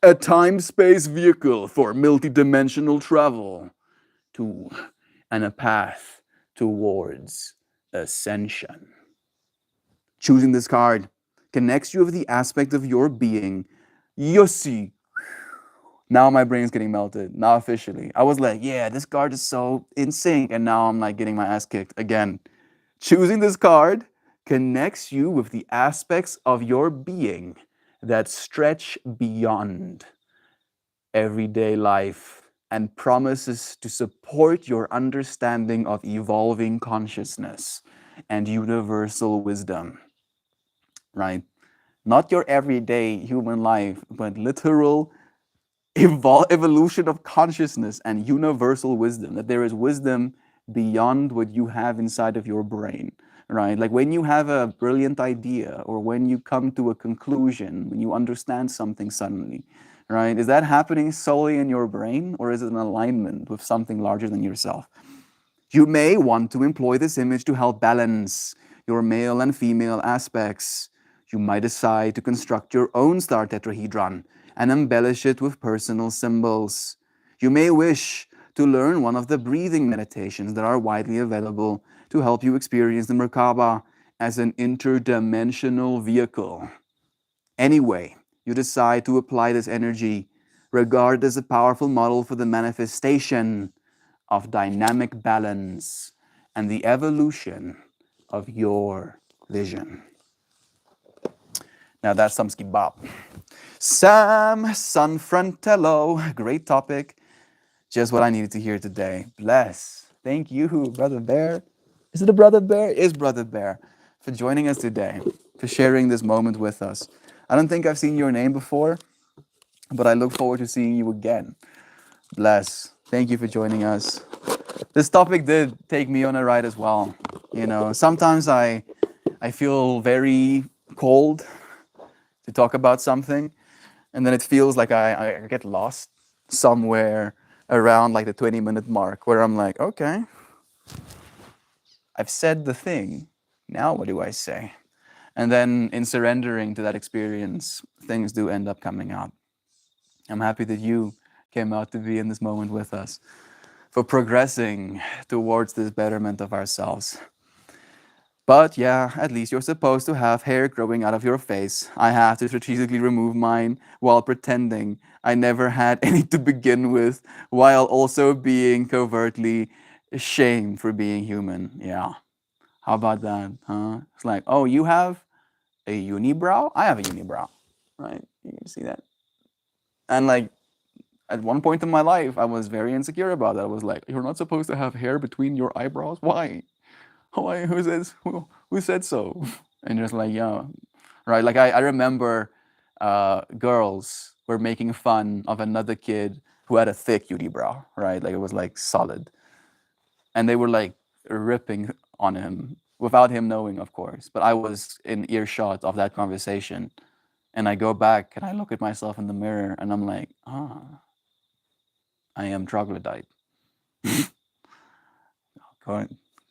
[SPEAKER 1] a time-space vehicle for multidimensional travel. Two, and a path towards ascension. Choosing this card connects you with the aspect of your being, Yossi. Now my brain's getting melted. Now officially. I was like, yeah, this card is so in sync. And now I'm like getting my ass kicked again. Choosing this card connects you with the aspects of your being that stretch beyond everyday life and promises to support your understanding of evolving consciousness and universal wisdom, right? Not your everyday human life, but literal evolution of consciousness and universal wisdom, that there is wisdom beyond what you have inside of your brain, right? Like when you have a brilliant idea or when you come to a conclusion, when you understand something suddenly, right? Is that happening solely in your brain or is it an alignment with something larger than yourself? You may want to employ this image to help balance your male and female aspects. You might decide to construct your own star tetrahedron and embellish it with personal symbols. You may wish to learn one of the breathing meditations that are widely available to help you experience the Merkaba as an interdimensional vehicle. Anyway, you decide to apply this energy, regard it as a powerful model for the manifestation of dynamic balance and the evolution of your vision. Now that's some skibop. Sam Sanfrantello, great topic. Just what I needed to hear today. Bless. Thank you, Brother Bear. Is it a Brother Bear? It is Brother Bear, for joining us today, for sharing this moment with us. I don't think I've seen your name before, but I look forward to seeing you again. Bless. Thank you for joining us. This topic did take me on a ride as well. You know, sometimes I feel very cold to talk about something, and then it feels like I get lost somewhere around like the 20-minute mark where I'm like, okay, I've said the thing. Now what do I say? And then in surrendering to that experience, things do end up coming out. I'm happy that you came out to be in this moment with us, for progressing towards this betterment of ourselves. But yeah, at least you're supposed to have hair growing out of your face. I have to strategically remove mine while pretending I never had any to begin with, while also being covertly ashamed for being human. Yeah. How about that, huh? It's like, oh, you have a unibrow? I have a unibrow, right? You can see that. And like, at one point in my life, I was very insecure about that. I was like, you're not supposed to have hair between your eyebrows? Why? Why? Who said so? And just like, yeah, right. Like I remember girls were making fun of another kid who had a thick unibrow, right? Like it was like solid. And they were like ripping on him without him knowing, of course. But I was in earshot of that conversation. And I go back and I look at myself in the mirror and I'm like, I am troglodyte.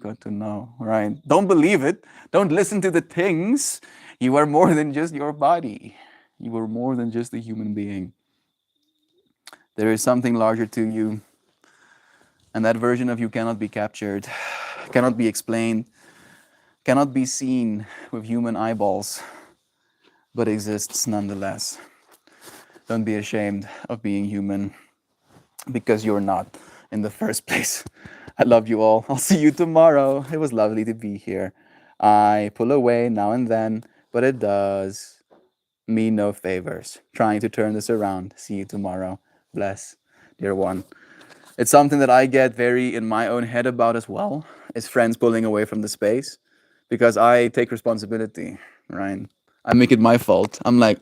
[SPEAKER 1] Good to know, right? Don't believe it. Don't listen to the things. You are more than just your body. You are more than just a human being. There is something larger to you. And that version of you cannot be captured, cannot be explained, cannot be seen with human eyeballs, but exists nonetheless. Don't be ashamed of being human, because you're not in the first place. I love you all. I'll see you tomorrow. It was lovely to be here. I pull away now and then, but it does me no favors. Trying to turn this around. See you tomorrow. Bless, dear one. It's something that I get very in my own head about as well, is friends pulling away from the space, because I take responsibility, right? I make it my fault. I'm like,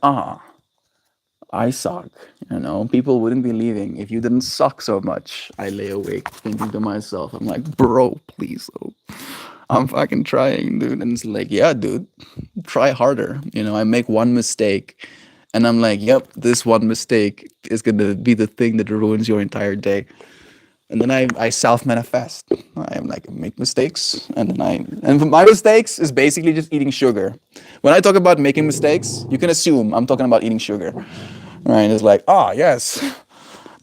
[SPEAKER 1] I suck. You know, people wouldn't be leaving if you didn't suck so much. I lay awake thinking to myself, I'm like, bro, please, oh, I'm fucking trying, dude. And it's like, yeah, dude, try harder. You know, I make one mistake and I'm like, yep, this one mistake is gonna be the thing that ruins your entire day. And then I self manifest. I'm like make mistakes, and then and my mistakes is basically just eating sugar. When I talk about making mistakes, you can assume I'm talking about eating sugar, right? It's like, ah, yes,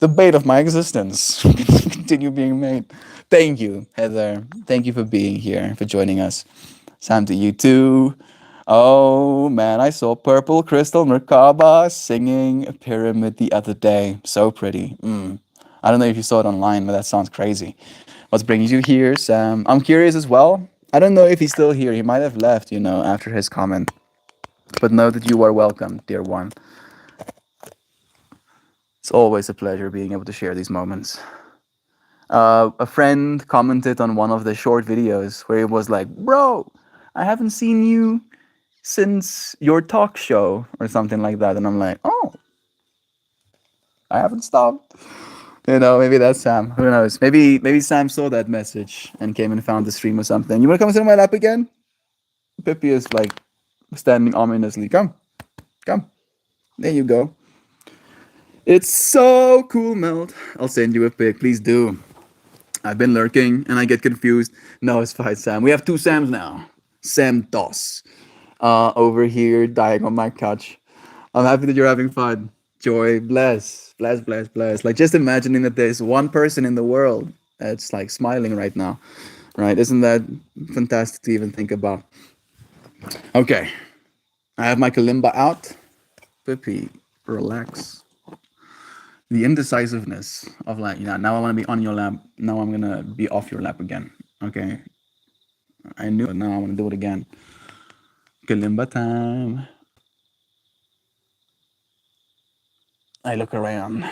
[SPEAKER 1] the bait of my existence continue being made. Thank you, Heather. Thank you for being here, for joining us. Sam, to you too. Oh man, I saw Purple Crystal Merkaba singing a pyramid the other day. So pretty. I don't know if you saw it online, but that sounds crazy. What's bringing you here, Sam? I'm curious as well. I don't know if he's still here. He might have left, you know, after his comment. But know that you are welcome, dear one. It's always a pleasure being able to share these moments. A friend commented on one of the short videos where he was like, bro, I haven't seen you since your talk show or something like that. And I'm like, oh, I haven't stopped. You know, maybe that's Sam. Who knows? Maybe Sam saw that message and came and found the stream or something. You wanna come sit on my lap again? Pippi is like standing ominously. Come, come. There you go. It's so cool, Melt. I'll send you a pic. Please do. I've been lurking and I get confused. No, it's fine, Sam. We have two Sams now. Sam Doss. Over here dying on my couch. I'm happy that you're having fun. Joy, bless, bless, bless, bless. Like just imagining that there's one person in the world that's like smiling right now, right? Isn't that fantastic to even think about? Okay, I have my kalimba out. Pippi, relax. The indecisiveness of like, you know, now I want to be on your lap. Now I'm gonna be off your lap again. Okay, I knew it. Now I want to do it again. Kalimba time. I look around.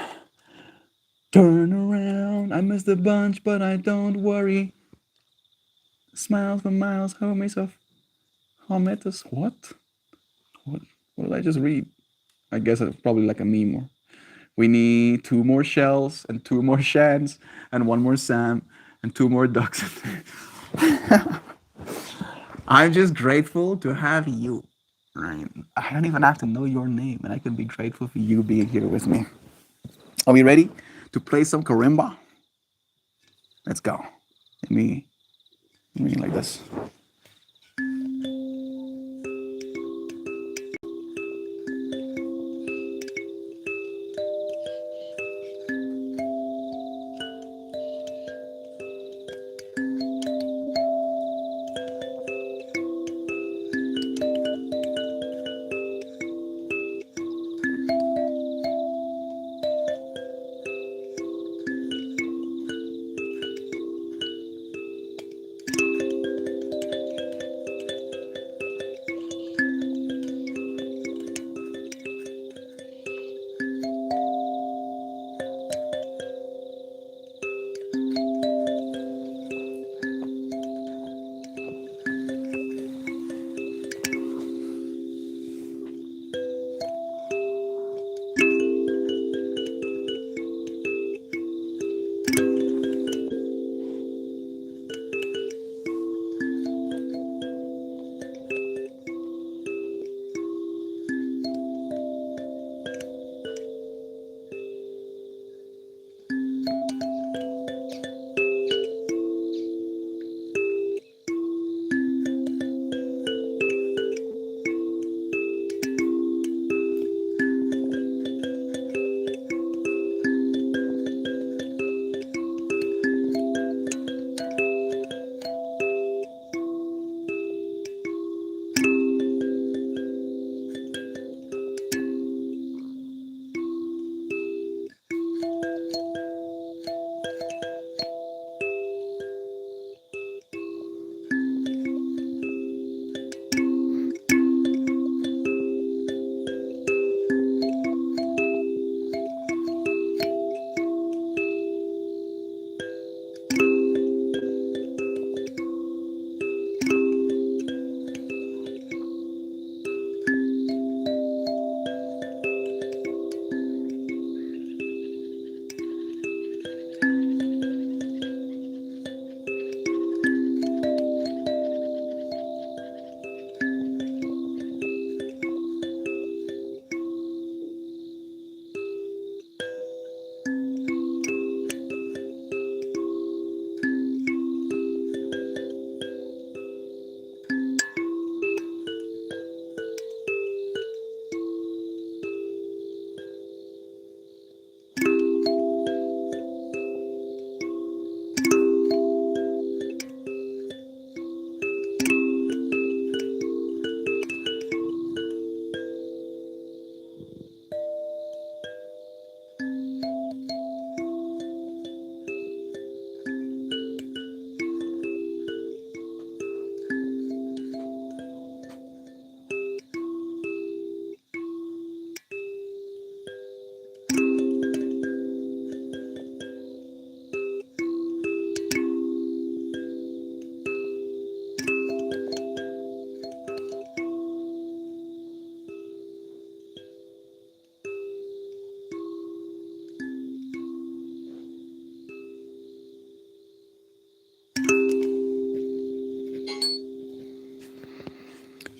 [SPEAKER 1] Turn around. I missed a bunch, but I don't worry. Smiles for miles, homies of Hometus. What? What? What did I just read? I guess it's probably like a meme. Or we need two more shells and two more Shans and one more Sam and two more ducks. I'm just grateful to have you. Right? I don't even have to know your name, and I can be grateful for you being here with me. Are we ready to play some karimba? Let's go. Let me like this.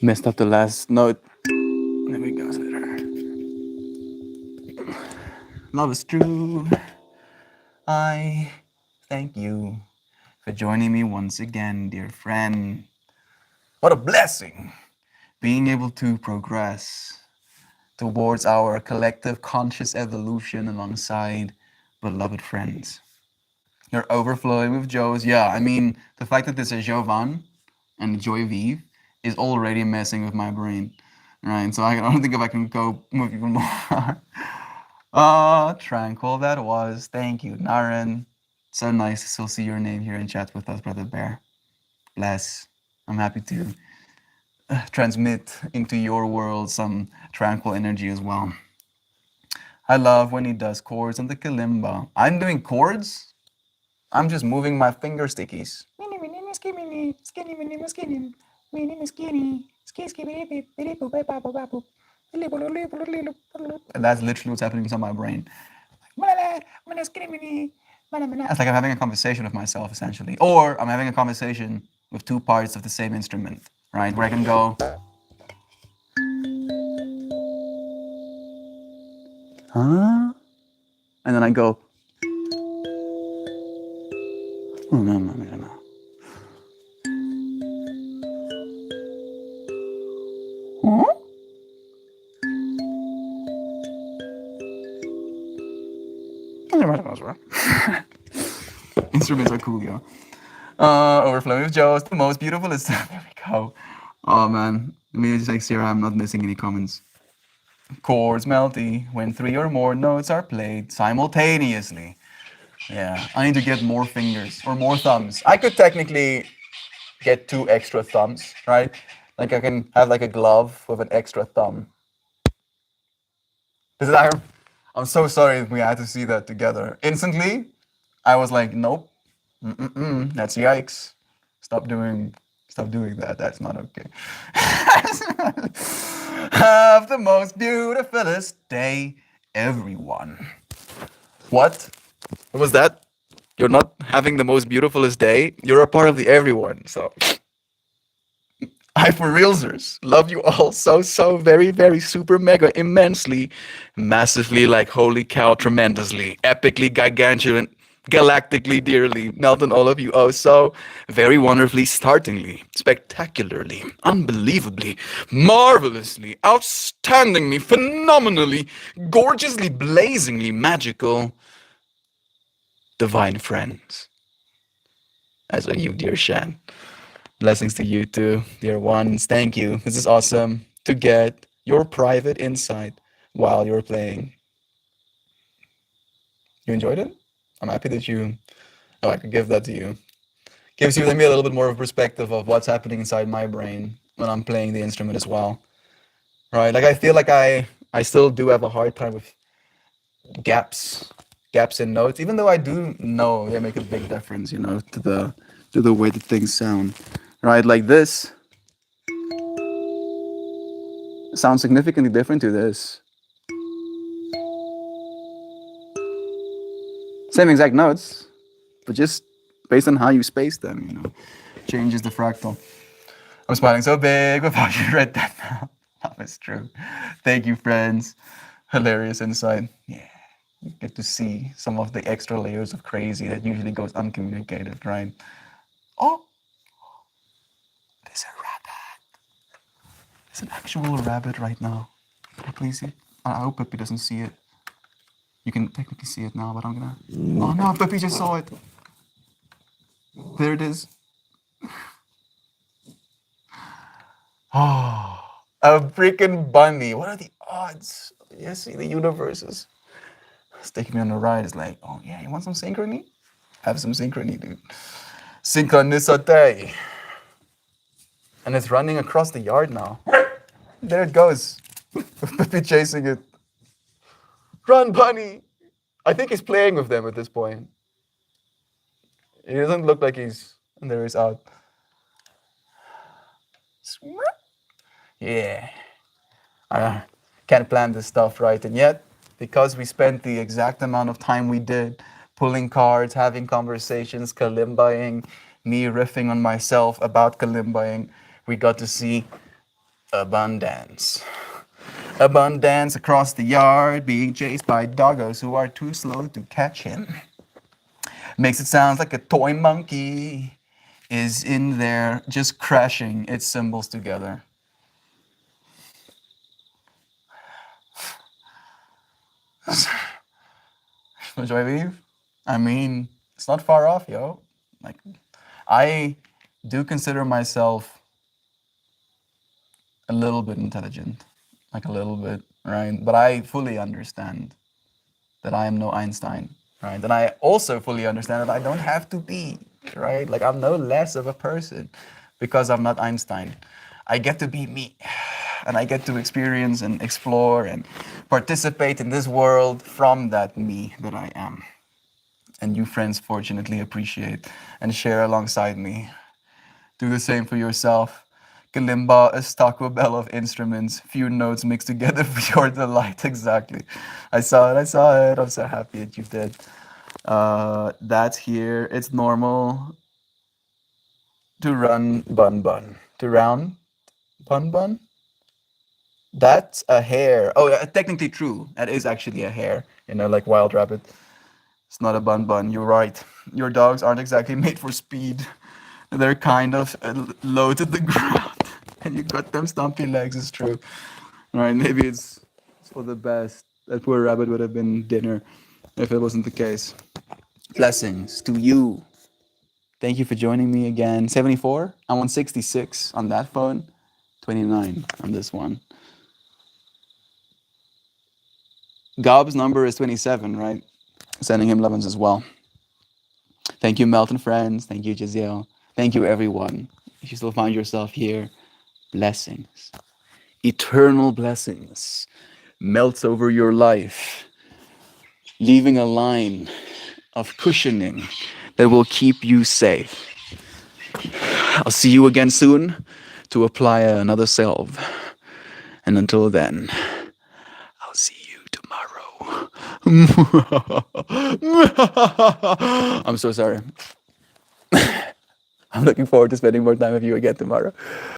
[SPEAKER 1] Messed up the last note. There we go. Love is true. I thank you for joining me once again, dear friend. What a blessing being able to progress towards our collective conscious evolution alongside beloved friends. You're overflowing with Joes. Yeah, I mean, the fact that this is Jovan and Joy Vive is already messing with my brain. Right, so I don't think if I can go move even more. Tranquil that was. Thank you, Naren. So nice to still see your name here in chat with us, Brother Bear. Bless. I'm happy to transmit into your world some tranquil energy as well. I love when he does chords on the kalimba. I'm doing chords. I'm just moving my finger stickies. And that's literally what's happening inside my brain. It's like I'm having a conversation with myself, essentially. Or I'm having a conversation with two parts of the same instrument, right? Where I can go, huh? And then I go, oh, no. Huh? Instruments are cool, yo. Overflowing with Joes, the most beautiful is there we go. Oh man, me just like Sarah, I'm not missing any comments. Chords melty when 3 or more notes are played simultaneously. Yeah, I need to get more fingers or more thumbs. I could technically get 2 extra thumbs, right? Like I can have like a glove with an extra thumb. I'm so sorry we had to see that together. Instantly, I was like, nope, that's yikes. Stop doing that. That's not okay. Have the most beautifulest day, everyone. What? What was that? You're not having the most beautifulest day. You're a part of the everyone. So I for realsers love you all so very super mega immensely, massively like holy cow tremendously, epically gigantuan, galactically dearly, melting all of you oh so very wonderfully, startlingly, spectacularly, unbelievably, marvelously, outstandingly, phenomenally, gorgeously, blazingly magical, divine friends. As are you, dear Shan. Blessings to you too, dear ones. Thank you. This is awesome to get your private insight while you're playing. You enjoyed it? I'm happy that you. Oh, I could give that to you. Gives you maybe a little bit more of a perspective of what's happening inside my brain when I'm playing the instrument as well. Right? Like I feel like I still do have a hard time with gaps in notes, even though I do know they make a big difference, to the way that things sound. Right? Like this sounds significantly different to this. Same exact notes, but just based on how you space them, changes the fractal. I'm smiling so big without you read that now. That is true. Thank you, friends. Hilarious insight. Yeah, you get to see some of the extra layers of crazy that usually goes uncommunicated, right? Oh, there's a rabbit. There's an actual rabbit right now. Can I please see it? I hope Peppy doesn't see it. You can technically see it now, but I'm gonna. Oh no, Peppy just saw it. There it is. Oh, a freaking bunny. What are the odds? Yes, see the universes. It's taking me on a ride. It's like, oh yeah, you want some synchrony? Have some synchrony, dude. Synchronicity. And it's running across the yard now. There it goes. Peppy chasing it. Run, bunny! I think he's playing with them at this point. He doesn't look like he's. And there he's out. Yeah. I can't plan this stuff right. And yet, because we spent the exact amount of time we did pulling cards, having conversations, kalimbaing, me riffing on myself about kalimbaing, we got to see abundance. Abundance across the yard, being chased by doggos who are too slow to catch him. Makes it sound like a toy monkey is in there just crashing its cymbals together. Should I leave? I mean, it's not far off, yo. Like, I do consider myself a little bit intelligent, like a little bit, right? But I fully understand that I am no Einstein, right? And I also fully understand that I don't have to be, right? Like, I'm no less of a person because I'm not Einstein. I get to be me, and I get to experience and explore and participate in this world from that me that I am. And you friends fortunately appreciate and share alongside me. Do the same for yourself. Kalimba is Taco Bell of instruments, few notes mixed together for your delight. Exactly. I saw it. I'm so happy that you did. That's here. It's normal to run bun bun. To round bun bun? That's a hare. Oh, technically true. That is actually a hare, like Wild Rabbit. It's not a bun bun. You're right. Your dogs aren't exactly made for speed. They're kind of low to the ground. And you got them stumpy legs, it's true. All right, maybe it's for the best. That poor rabbit would have been dinner if it wasn't the case. Blessings to you. Thank you for joining me again. 74? I'm on 66 on that phone. 29 on this one. Gob's number is 27, right? Sending him lovin's as well. Thank you, Melton friends. Thank you, Jaziel. Thank you, everyone. If you still find yourself here, blessings. Eternal blessings melts over your life, leaving a line of cushioning that will keep you safe. I'll see you again soon to apply another salve. And until then, I'll see you tomorrow. I'm so sorry. I'm looking forward to spending more time with you again tomorrow.